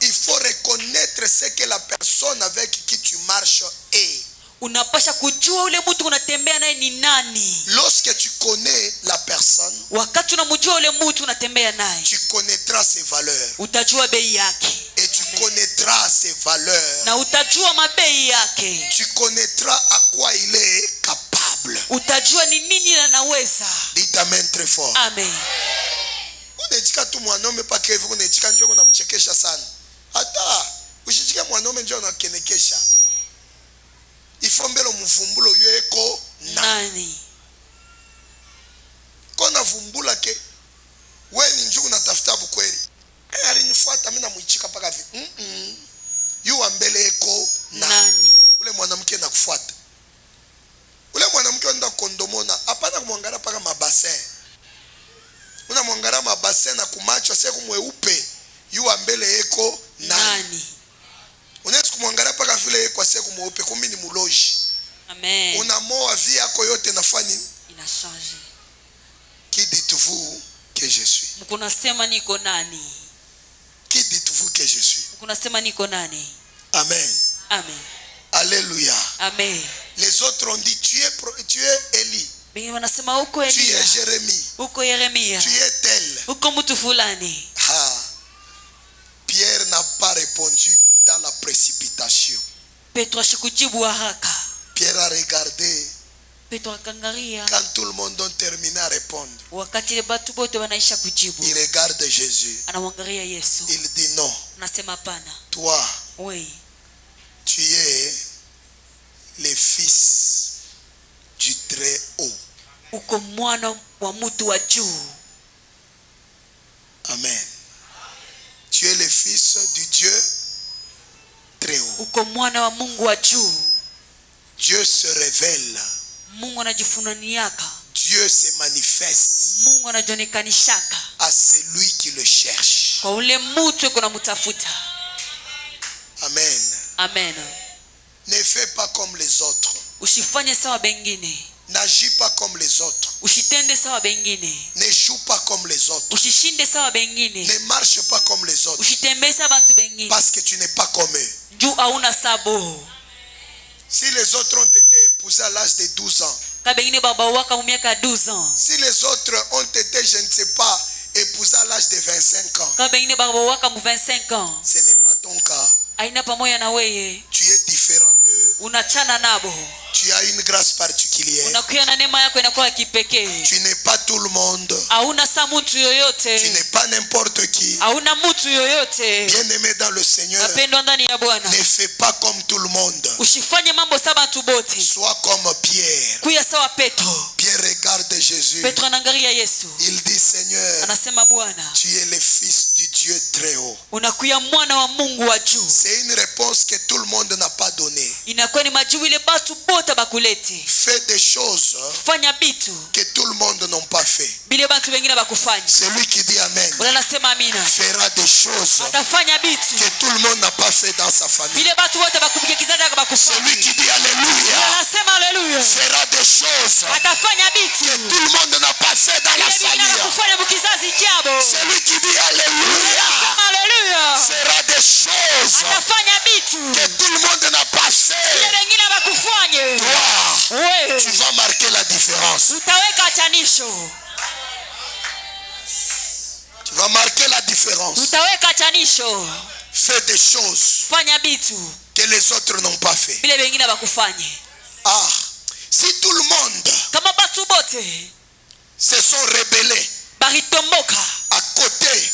Speaker 1: Il faut reconnaître ce que la personne avec qui tu marches est.
Speaker 2: Unapasha kujua ule mtu unatembea naye ni nani.
Speaker 1: Lorsque tu connais la personne,
Speaker 2: Wakati unamjua ule mtu unatembea naye,
Speaker 1: tu connaîtras ses valeurs.
Speaker 2: utajua bei yake.
Speaker 1: Et tu connaîtras ses valeurs.
Speaker 2: Na utajua mabei yake.
Speaker 1: Tu connaîtras à quoi il est capable.
Speaker 2: Utajua ni nini anaweza.
Speaker 1: Dites amen très fort.
Speaker 2: Amen.
Speaker 1: Unechika tu mwanaume pake hivi unechika njoo kuna kuchekesha sana. Hata usichike mwanaume njoo unakenekesha. Ifombelo mvumbulo yueko
Speaker 2: Nani?
Speaker 1: Kona vumbula ke wewe ni njoo unatafuta bukweli. Alinifuata mimi namuichika paka hivi. Yu mbele eko
Speaker 2: Nani?
Speaker 1: Ule mwanamke nakufuata. Ule mwanamke anaenda kondomona, hapana kumwangalia paka mabassin. Unamwangalia mabassin na kumacho sasa kumweupe. Yu mbele eko
Speaker 2: Nani?
Speaker 1: Unaweza kumwangalia paka vile kwa siku mweupe kumbe ni muloji.
Speaker 2: Amen.
Speaker 1: Unamoa vie yako yote nafanya
Speaker 2: Ina change.
Speaker 1: Qui dites-vous que je suis?
Speaker 2: Mkunasema niko nani?
Speaker 1: Qui dites-vous que je suis?
Speaker 2: Mkunasema niko nani?
Speaker 1: Amen.
Speaker 2: Amen.
Speaker 1: Alléluia.
Speaker 2: Amen.
Speaker 1: Les autres ont dit tu es Élie.
Speaker 2: Wengine wanasema uko
Speaker 1: Tu
Speaker 2: Elia.
Speaker 1: es Jérémie.
Speaker 2: Uko Yeremia.
Speaker 1: Tu es tel.
Speaker 2: Uko mtu fulani.
Speaker 1: Pierre n'a pas répondu dans la précipitation.
Speaker 2: Petro ashikujibu haraka.
Speaker 1: Pierre a regardé
Speaker 2: Petro akangalia.
Speaker 1: Quand tout le monde a terminé à répondre,
Speaker 2: Wakati batu bote wanaisha kujibu,
Speaker 1: il regarde Jésus.
Speaker 2: anamwangalia Yesu.
Speaker 1: Il dit non.
Speaker 2: Anasema hapana.
Speaker 1: Toi,
Speaker 2: Wewe
Speaker 1: tu es le fils du Très-Haut.
Speaker 2: uko mwana wa mtu wa juu.
Speaker 1: Amen. Tu es le fils du Dieu Très-Haut.
Speaker 2: Uko mwana wa Mungu wa juu.
Speaker 1: Dieu se révèle.
Speaker 2: Mungu anajifunaniaka.
Speaker 1: Dieu se manifeste
Speaker 2: Mungu anajionekanishaka
Speaker 1: à celui qui le cherche.
Speaker 2: kwa ule mtu kuna mtafuta.
Speaker 1: Amen.
Speaker 2: Amen.
Speaker 1: Ne fais pas comme les autres.
Speaker 2: Usifanye sawa bengine.
Speaker 1: N'agis pas comme les autres.
Speaker 2: Usitende sawa bengine.
Speaker 1: N'échoue pas comme les autres.
Speaker 2: Usishinde sawa bengine.
Speaker 1: Ne marche pas comme les autres.
Speaker 2: Usitembeza bantu bengine.
Speaker 1: Parce que tu n'es pas comme eux.
Speaker 2: Juu hauna sabo.
Speaker 1: Si les autres ont été épousés à l'âge de 12 ans.
Speaker 2: Kabengine baba waka miaka 12 ans.
Speaker 1: Si les autres ont été, je ne sais pas, épousés à l'âge de 25 ans.
Speaker 2: Kabengine baba waka 25 ans.
Speaker 1: Ce n'est pas ton cas.
Speaker 2: Aina pamoja na wewe.
Speaker 1: Tu es différent d'eux.
Speaker 2: Unachana nabo.
Speaker 1: Tu as une grâce particulière.
Speaker 2: Unakuwa na neema yako inakuwa kipekee.
Speaker 1: Tu n'es pas tout le monde.
Speaker 2: Hauna sa mtu yoyote.
Speaker 1: Tu n'es pas n'importe qui.
Speaker 2: Hauna mtu yoyote.
Speaker 1: Bien-aimé dans le Seigneur,
Speaker 2: Mapendo ndani ya Bwana.
Speaker 1: ne fais pas comme tout le monde.
Speaker 2: Usifanye mambo sawa bantu bote.
Speaker 1: Sois comme Pierre.
Speaker 2: Kuya sawa Petro.
Speaker 1: Pierre regarde Jésus.
Speaker 2: Petro anaangalia Yesu.
Speaker 1: Il dit, Seigneur,
Speaker 2: Anasema Bwana,
Speaker 1: tu es le fils du Dieu très haut.
Speaker 2: unakuya mwana wa Mungu wa juu.
Speaker 1: C'est une réponse que tout le monde n'a pas donnée.
Speaker 2: Inakuwa ni majibu ile batu bote bakulete.
Speaker 1: Fais des choses
Speaker 2: Fanya bitu
Speaker 1: que tout le monde n'ont pas fait.
Speaker 2: bile bantu wengine bakufanya.
Speaker 1: Celui qui dit Amen
Speaker 2: Bwana anasema amina.
Speaker 1: fera des choses
Speaker 2: Atafanya bitu
Speaker 1: que tout le monde n'a pas fait dans sa famille.
Speaker 2: bile batu wote bakupikia kizazi yako bakufanya.
Speaker 1: Celui qui dit Alléluia
Speaker 2: Bwana anasema haleluya.
Speaker 1: fera des choses
Speaker 2: Atafanya bitu
Speaker 1: que tout le monde n'a pas fait dans la
Speaker 2: bile bingine
Speaker 1: famille.
Speaker 2: bakufanya mukizazi chabo.
Speaker 1: Celui qui dit Alléluia
Speaker 2: Anasema haleluya.
Speaker 1: fera des choses
Speaker 2: Atafanya bitu
Speaker 1: que tout le monde n'a pas fait.
Speaker 2: bile bingine bakufanye.
Speaker 1: Toi,
Speaker 2: Wewe
Speaker 1: tu vas marquer la différence.
Speaker 2: utaweka chanisho.
Speaker 1: Tu vas marquer la différence.
Speaker 2: Utaweka chanisho.
Speaker 1: Fais des choses
Speaker 2: Fanya bitu
Speaker 1: que les autres n'ont pas fait.
Speaker 2: bile bingine bakufanye.
Speaker 1: Ah, si tout le monde
Speaker 2: Kama batu bote
Speaker 1: se sont rebellés
Speaker 2: baritomboka
Speaker 1: à côté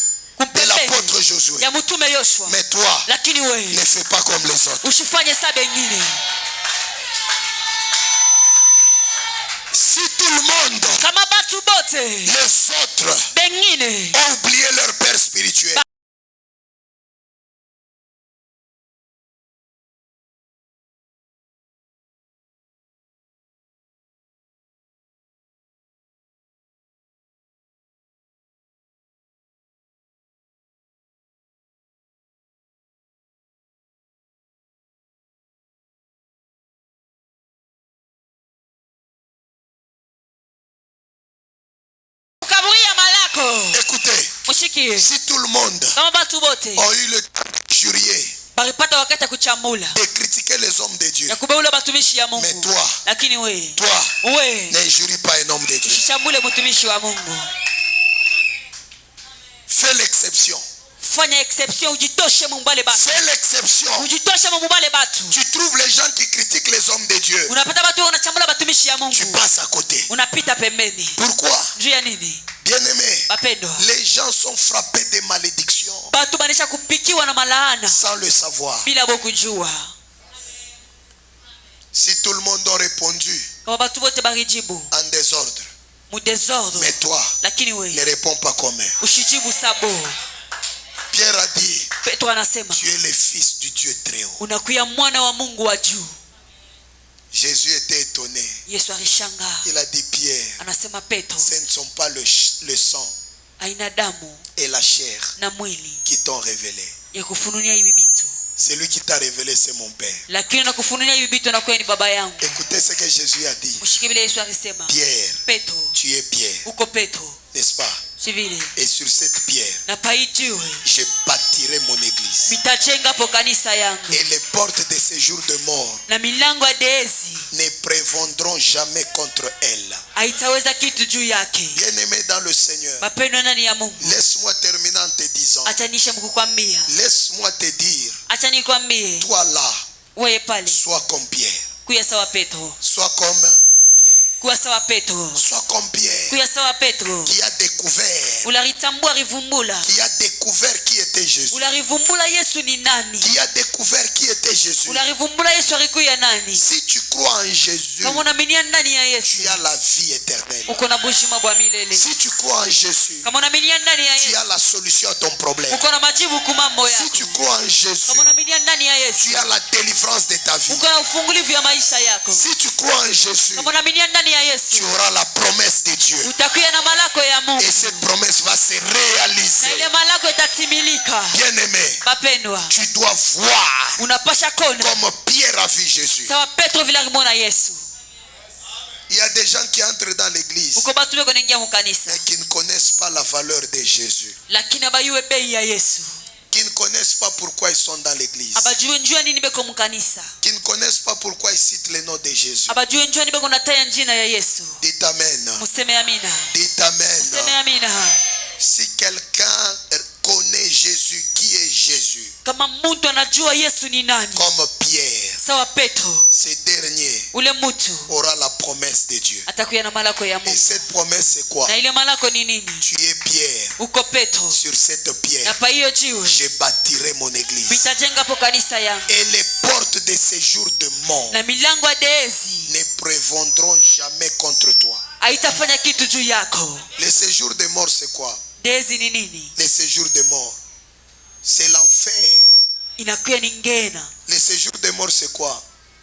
Speaker 1: de l'apôtre Josué,
Speaker 2: ya mtume Yoshua,
Speaker 1: mais toi,
Speaker 2: lakini wewe
Speaker 1: ne fais pas comme les autres.
Speaker 2: usifanye saa bengine.
Speaker 1: Si tout le monde,
Speaker 2: Kama batu bote
Speaker 1: les autres,
Speaker 2: bengine
Speaker 1: ont oublié leur père spirituel,
Speaker 2: ukaburia malako.
Speaker 1: écoutez,
Speaker 2: Mushikie.
Speaker 1: si tout le monde
Speaker 2: Kama batu bote
Speaker 1: a eu le temps d'injurier,
Speaker 2: baripata wakati ya kuchambula
Speaker 1: de critiquer les hommes de Dieu,
Speaker 2: ya kubeula batumishi ya
Speaker 1: mais
Speaker 2: Mungu,
Speaker 1: toi,
Speaker 2: lakini wewe
Speaker 1: toi, n'injurie pas un homme de Dieu.
Speaker 2: usichambule mtumishi wa Mungu.
Speaker 1: Fais l'exception.
Speaker 2: Fanya exception, ujitoshe mumbale batu.
Speaker 1: Fais l'exception.
Speaker 2: Ujitoshe mumbale batu.
Speaker 1: Tu trouves les gens qui critiquent les hommes de Dieu,
Speaker 2: Unapata batu wanachambula batumishi ya
Speaker 1: tu
Speaker 2: Mungu.
Speaker 1: passes à côté.
Speaker 2: Unapita pembeni.
Speaker 1: Pourquoi?
Speaker 2: Juu ya nini?
Speaker 1: Bien-aimés,
Speaker 2: Bapendwa,
Speaker 1: les gens sont frappés de malédictions
Speaker 2: batu banisha kupikiwa na malaana
Speaker 1: sans le savoir.
Speaker 2: bila bokujua.
Speaker 1: Si tout le monde a répondu
Speaker 2: Kama batu bote barijibu
Speaker 1: en désordre,
Speaker 2: mu desordre,
Speaker 1: mais toi,
Speaker 2: lakini
Speaker 1: ne
Speaker 2: wewe
Speaker 1: réponds pas comme eux.
Speaker 2: ushijibu sabo.
Speaker 1: Pierre a dit,
Speaker 2: Petro anasema
Speaker 1: tu es le fils du Dieu très haut.
Speaker 2: unakuya mwana wa Mungu wa juu.
Speaker 1: Jésus était étonné.
Speaker 2: Yesu alishangaa,
Speaker 1: Il a dit, Pierre,
Speaker 2: anasema Petro,
Speaker 1: ce ne sont pas le sang
Speaker 2: aina damu
Speaker 1: et la chair
Speaker 2: na mwili
Speaker 1: qui t'ont révélé.
Speaker 2: ya kufununia hivi vitu,
Speaker 1: Celui qui t'a révélé, c'est mon Père.
Speaker 2: lakini na kufununia hivi vitu nakuwa ni baba yangu.
Speaker 1: Écoutez ce que Jésus a dit.
Speaker 2: Mshike vile Yesu alisema,
Speaker 1: Pierre,
Speaker 2: Petro,
Speaker 1: tu es Pierre,
Speaker 2: uko Petro,
Speaker 1: n'est-ce pas?
Speaker 2: si vile?
Speaker 1: Et sur cette pierre,
Speaker 2: Na paijiwe
Speaker 1: je bâtirai mon église.
Speaker 2: mitajenga hapo kanisa yangu,
Speaker 1: Et les portes de ces jours de mort
Speaker 2: na milango ya deezi
Speaker 1: ne prévendront jamais contre elle.
Speaker 2: haitaweza kitu juu yake.
Speaker 1: Bien-aimé dans le Seigneur,
Speaker 2: Mapendo ndani ya Mungu,
Speaker 1: laisse-moi terminer en te disant,
Speaker 2: acha nishe mkukwambia,
Speaker 1: laisse-moi te dire,
Speaker 2: acha nikwambie,
Speaker 1: toi là,
Speaker 2: wewe pale
Speaker 1: sois comme Pierre.
Speaker 2: kuya sawa Petro,
Speaker 1: Sois comme Pierre.
Speaker 2: kuwa sawa Petro,
Speaker 1: Sois comme Pierre,
Speaker 2: kuya sawa Petro,
Speaker 1: qui a découvert,
Speaker 2: ularitambua rivumbula,
Speaker 1: qui a découvert qui était Jésus,
Speaker 2: ularivumbula Yesu ni nani,
Speaker 1: qui a découvert qui était Jésus.
Speaker 2: ularivumbula Yesu alikuya nani.
Speaker 1: Si tu crois en Jésus,
Speaker 2: Kama unaaminia ndani ya Yesu,
Speaker 1: tu as la vie éternelle.
Speaker 2: uko na buzima bwa milele.
Speaker 1: Si tu crois en Jésus,
Speaker 2: Kama unaaminia ndani ya
Speaker 1: tu
Speaker 2: Yesu,
Speaker 1: as la solution à ton problème.
Speaker 2: uko na majibu ku mambo
Speaker 1: Si
Speaker 2: yako.
Speaker 1: tu crois en Jésus,
Speaker 2: Kama unaaminia ndani ya Yesu,
Speaker 1: tu as la délivrance de ta vie.
Speaker 2: uko na ufungulivu ya maisha yako.
Speaker 1: Si tu crois en Jésus,
Speaker 2: Kama unaaminia ndani ya
Speaker 1: tu
Speaker 2: Yesu,
Speaker 1: auras la promesse de Dieu.
Speaker 2: utakuwa na malako ya Mungu.
Speaker 1: Et cette promesse va se
Speaker 2: Na ile
Speaker 1: réaliser.
Speaker 2: malako itatimilika.
Speaker 1: Bien-aimé,
Speaker 2: Bapendwa,
Speaker 1: tu dois voir
Speaker 2: unapasha kona
Speaker 1: comme Pierre a vu Jésus.
Speaker 2: sawa Petro vile alimwona Yesu.
Speaker 1: Il y a des gens qui entrent dans l'église
Speaker 2: Uko batu beko naingia mu kanisa,
Speaker 1: et qui ne connaissent pas la valeur de Jésus.
Speaker 2: lakini abayue bei ya Yesu.
Speaker 1: Qui ne connaissent pas pourquoi ils sont dans l'église.
Speaker 2: Abajue njua nini beko mu kanisa.
Speaker 1: Qui ne connaissent pas pourquoi ils citent le nom de Jésus.
Speaker 2: Abajue njua nini beko nataya njina ya Yesu.
Speaker 1: Dites Amen.
Speaker 2: Museme amina.
Speaker 1: Dites Amen.
Speaker 2: Museme amina.
Speaker 1: Si quelqu'un connaît Jésus, qui est Jésus,
Speaker 2: Kama mtu anajua Yesu ni nani,
Speaker 1: comme Pierre,
Speaker 2: sawa Petro,
Speaker 1: ce dernier
Speaker 2: ule mtu
Speaker 1: aura la promesse de Dieu.
Speaker 2: atakuya na malako ya
Speaker 1: Et
Speaker 2: Mungu.
Speaker 1: cette promesse, c'est quoi?
Speaker 2: Na ile malako ni nini?
Speaker 1: Tu es Pierre.
Speaker 2: Uko Petro,
Speaker 1: Sur cette pierre,
Speaker 2: na pa hiyo jiwe
Speaker 1: je bâtirai mon église.
Speaker 2: nitajenga po kanisa yangu,
Speaker 1: Et les portes de séjour de mort
Speaker 2: na milango ya Deezi
Speaker 1: ne prévendront jamais contre toi.
Speaker 2: haitafanya kitu juu yako.
Speaker 1: Le séjour de mort, c'est quoi?
Speaker 2: Deezi ni nini?
Speaker 1: Le séjour de mort, c'est l'enfer.
Speaker 2: Inakuwa ni ngena.
Speaker 1: Le séjour de mort, c'est quoi?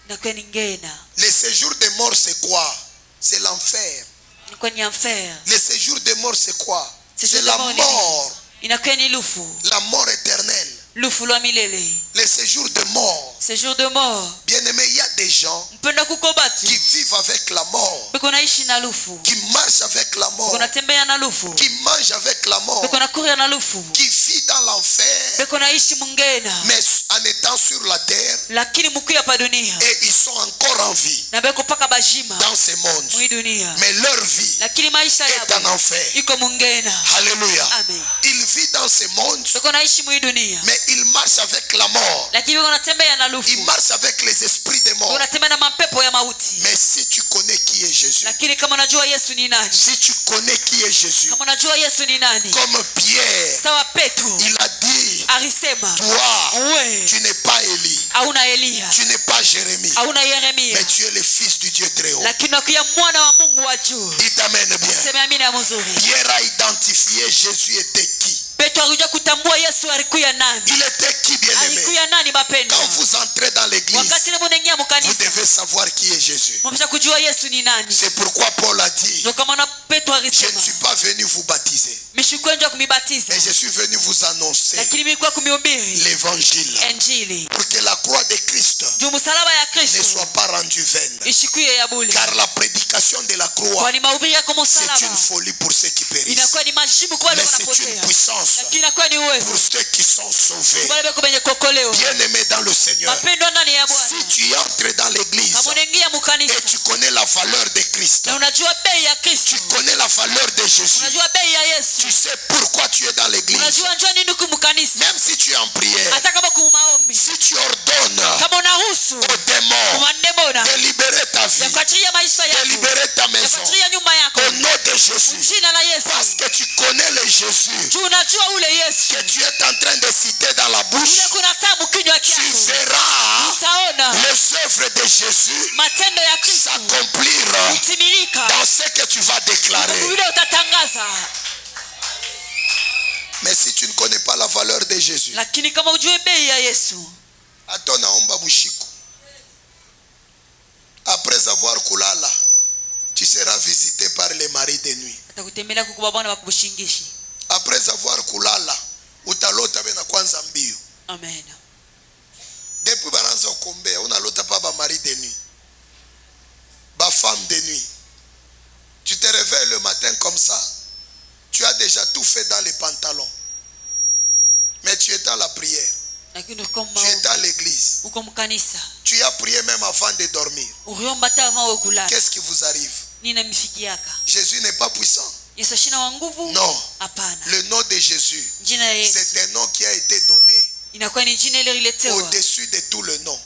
Speaker 2: Inakuwa ni ngena.
Speaker 1: Le séjour de mort, c'est quoi? C'est l'enfer.
Speaker 2: Inakuwa ni enfer.
Speaker 1: Le séjour de mort, c'est quoi?
Speaker 2: Séjour
Speaker 1: C'est
Speaker 2: de
Speaker 1: la
Speaker 2: mort ni
Speaker 1: mort.
Speaker 2: Inakuwa ni lufu.
Speaker 1: La mort éternelle.
Speaker 2: Lufu lwa milele.
Speaker 1: Le séjour de mort.
Speaker 2: Séjour de mort.
Speaker 1: Bien-aimé, il y a des gens
Speaker 2: Mpenda kuko batu
Speaker 1: qui vivent avec la mort,
Speaker 2: beko naishi na lufu,
Speaker 1: qui marchent avec la mort,
Speaker 2: beko natembea na lufu,
Speaker 1: qui mangent avec la mort,
Speaker 2: beko nakuria na lufu,
Speaker 1: qui vivent dans l'enfer,
Speaker 2: beko naishi mungena,
Speaker 1: mais en étant sur la terre,
Speaker 2: lakini mukuya pa dunia
Speaker 1: et ils sont encore en vie
Speaker 2: na beko paka bajima
Speaker 1: dans ce monde.
Speaker 2: mwi dunia,
Speaker 1: Mais leur vie
Speaker 2: lakini maisha
Speaker 1: est en
Speaker 2: yabo
Speaker 1: enfer.
Speaker 2: iko mungena.
Speaker 1: Alléluia.
Speaker 2: Amen.
Speaker 1: Ils vivent dans ce monde,
Speaker 2: Beko naishi mwi dunia,
Speaker 1: mais ils marchent avec la mort.
Speaker 2: lakini beko natembea na
Speaker 1: Ils
Speaker 2: lufu,
Speaker 1: marchent avec les esprits des morts.
Speaker 2: beko natembea na mapepo ya mauti.
Speaker 1: Mais si tu connais qui est Jésus,
Speaker 2: Lakini kama unajua Yesu ni nani,
Speaker 1: si tu connais qui est Jésus,
Speaker 2: kama unajua Yesu ni nani,
Speaker 1: comme Pierre,
Speaker 2: sawa Petro
Speaker 1: il a dit,
Speaker 2: alisema,
Speaker 1: toi,
Speaker 2: we
Speaker 1: tu n'es pas Élie,
Speaker 2: hauna Elia,
Speaker 1: tu n'es pas Jérémie,
Speaker 2: hauna Yeremia,
Speaker 1: mais tu es le fils du Dieu très haut.
Speaker 2: lakini unakuya mwana wa Mungu wa juu.
Speaker 1: Dites Amen bien.
Speaker 2: Sema amina mzuri.
Speaker 1: Pierre a identifié Jésus était qui.
Speaker 2: Petro alikuja kutambua Yesu alikuya nani.
Speaker 1: Il était qui, bien-aimé?
Speaker 2: Alikuya nani bapenda?
Speaker 1: Quand vous entrez dans l'église,
Speaker 2: Wakati na munaingia
Speaker 1: vous
Speaker 2: mkanisa,
Speaker 1: devez savoir qui est Jésus.
Speaker 2: mnapaswa kujua Yesu ni nani.
Speaker 1: C'est pourquoi Paul a dit,
Speaker 2: Ndio kama na Petro
Speaker 1: je ne
Speaker 2: alisema,
Speaker 1: suis pas venu vous baptiser,
Speaker 2: mishukwenja kumibatiza,
Speaker 1: mais je suis venu vous annoncer
Speaker 2: lakini nilikuwa kumihubiri
Speaker 1: l'évangile,
Speaker 2: Injili.
Speaker 1: pour que la croix de Christ
Speaker 2: Juu msalaba ya
Speaker 1: ne
Speaker 2: Kristo
Speaker 1: soit pas rendue vaine.
Speaker 2: ishikuye ya bure.
Speaker 1: Car la prédication de la croix,
Speaker 2: Kwani mahubiri yako
Speaker 1: c'est
Speaker 2: msalaba
Speaker 1: une folie pour ceux qui périssent,
Speaker 2: inakuwa ni majibu kwa wale
Speaker 1: mais c'est une
Speaker 2: wanapotea,
Speaker 1: puissance
Speaker 2: lakini inakuwa ni uwezo
Speaker 1: pour ceux qui sont sauvés.
Speaker 2: kwa wale beko benye kokoleo.
Speaker 1: Bien-aimés dans le Seigneur,
Speaker 2: Mapendo ndani ya Bwana.
Speaker 1: si tu entres dans l'église
Speaker 2: Kama unaingia mkanisa
Speaker 1: et tu connais la valeur de Christ,
Speaker 2: na unajua bei ya Kristo,
Speaker 1: tu connais la valeur de Jésus,
Speaker 2: unajua bei ya Yesu,
Speaker 1: tu sais pourquoi tu es dans l'église,
Speaker 2: unajua njoo nini kumkanisa,
Speaker 1: même si tu es en prière,
Speaker 2: hata kama kumaombi,
Speaker 1: si tu ordonnes
Speaker 2: kama unahusu
Speaker 1: aux démons
Speaker 2: kumandemona
Speaker 1: de libérer ta
Speaker 2: ya
Speaker 1: vie,
Speaker 2: kuachilia maisha
Speaker 1: de
Speaker 2: yako,
Speaker 1: libérer ta
Speaker 2: ya
Speaker 1: maison,
Speaker 2: kuachilia nyumba yako,
Speaker 1: au nom de Jésus,
Speaker 2: jina la Yesu,
Speaker 1: parce que tu connais le Jésus
Speaker 2: juu unajua ule Yesu
Speaker 1: que tu es en train de citer dans la bouche,
Speaker 2: ule kuna tabu kinywa
Speaker 1: tu
Speaker 2: chako,
Speaker 1: verras
Speaker 2: utaona
Speaker 1: les œuvres de Jésus
Speaker 2: matendo ya Kristo
Speaker 1: s'accomplir
Speaker 2: kutimilika
Speaker 1: dans ce que tu vas déclarer.
Speaker 2: vile utatangaza.
Speaker 1: Mais si tu ne connais pas la valeur de Jésus,
Speaker 2: Lakini kama ujue bei ya Yesu,
Speaker 1: hata naomba bushiko, après avoir kulala, tu seras visité par les maris de nuit.
Speaker 2: atakutembelea kukuba bwana wakukushingishi.
Speaker 1: Après avoir kulala, utalota bena kwanza mbio.
Speaker 2: Amen.
Speaker 1: Depuis bananza kuombea, unalota pa ba mari de nuit, ba femme de nuit. Tu te réveilles le matin comme ça, tu as déjà tout fait dans les pantalons, mais tu es à la prière,
Speaker 2: Lakini uko
Speaker 1: tu es à l'église,
Speaker 2: uko mkanisa,
Speaker 1: tu as prié même avant de dormir.
Speaker 2: uliomba hata avant wewe kulala.
Speaker 1: Qu'est-ce qui vous arrive?
Speaker 2: Nina mifikiaka.
Speaker 1: Jésus n'est pas puissant?
Speaker 2: Yesu shina wa nguvu?
Speaker 1: Non.
Speaker 2: Hapana.
Speaker 1: Le nom de Jésus,
Speaker 2: Jina la Yesu
Speaker 1: c'est un nom qui a été donné
Speaker 2: inakuwa ni jina ile ililetewa
Speaker 1: au-dessus de tout le nom.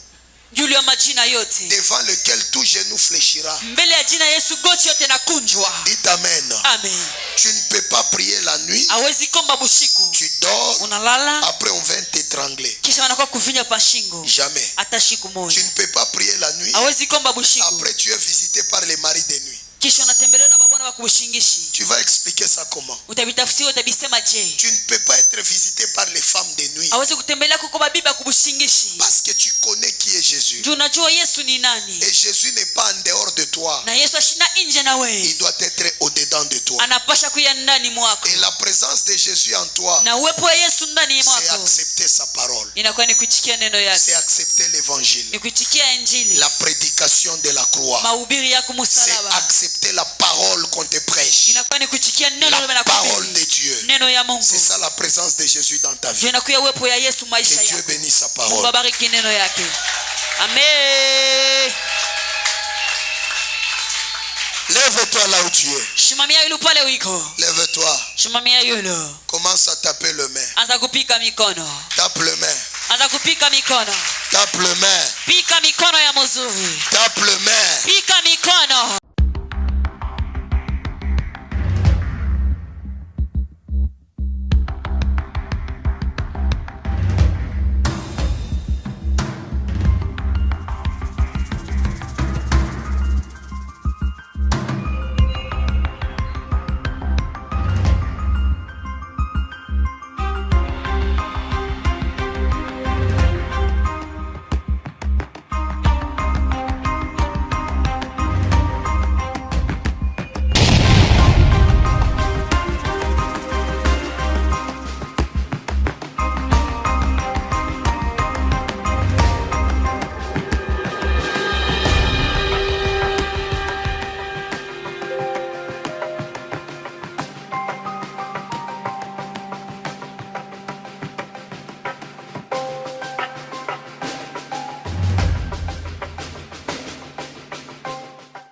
Speaker 2: juu kuinuliwa majina yote,
Speaker 1: devant lequel tout genou fléchira.
Speaker 2: mbele ya jina Yesu goti yote na kunjwa.
Speaker 1: Dites amen.
Speaker 2: Amen.
Speaker 1: Tu ne peux pas prier la nuit.
Speaker 2: Hawezi komba bushiku.
Speaker 1: Tu dors.
Speaker 2: Unalala.
Speaker 1: Après on vient t'étrangler.
Speaker 2: Kisha wanakuwa kufinya pa shingo.
Speaker 1: Jamais.
Speaker 2: Hata shiku moja.
Speaker 1: Tu ne peux pas prier la nuit.
Speaker 2: Hawezi komba bushiku.
Speaker 1: Après tu es visité par les maris de nuit.
Speaker 2: Kisha unatembelewa na babona wa kubushingishi.
Speaker 1: Tu vas expliquer ça comment?
Speaker 2: Utabitafsiri, utabisema je?
Speaker 1: Tu ne peux pas être visité par les femmes de nuit.
Speaker 2: Hawezi kutembelea kuko babibi kubushingishi.
Speaker 1: Parce que tu connais qui est Jésus.
Speaker 2: Juu unajua Yesu ni nani.
Speaker 1: Et Jésus n'est pas en dehors de toi.
Speaker 2: Na Yesu ashina nje na wewe.
Speaker 1: Il doit être au-dedans de toi.
Speaker 2: Anapasha kuya ndani mwako.
Speaker 1: Et la présence de Jésus en toi,
Speaker 2: Na uwepo wa Yesu ndani mwako,
Speaker 1: c'est accepter sa parole.
Speaker 2: inakuwa ni kuitikia neno yake.
Speaker 1: C'est accepter l'évangile.
Speaker 2: Ni kuitikia injili.
Speaker 1: La prédication de la croix.
Speaker 2: Mahubiri ya
Speaker 1: C'est
Speaker 2: kumsalaba.
Speaker 1: accepter la parole qu'on te prêche.
Speaker 2: Inakuwa ni kuitikia neno
Speaker 1: La parole de Dieu.
Speaker 2: Neno ya Mungu.
Speaker 1: C'est ça la présence de Jésus dans ta vie.
Speaker 2: Inakuwa uwepo ya Yesu maisha
Speaker 1: Que Dieu
Speaker 2: yako.
Speaker 1: bénisse sa
Speaker 2: Mungu
Speaker 1: parole.
Speaker 2: abariki neno yake. Amen.
Speaker 1: Lève-toi là où tu es.
Speaker 2: Shimamia yule pale uliko.
Speaker 1: Lève-toi.
Speaker 2: Shimamia yule.
Speaker 1: Commence à taper le main.
Speaker 2: Anza kupika mikono.
Speaker 1: Tape le main.
Speaker 2: Anza kupika mikono.
Speaker 1: Tape le main.
Speaker 2: Pika mikono ya mzuri.
Speaker 1: Tape le main.
Speaker 2: Pika mikono.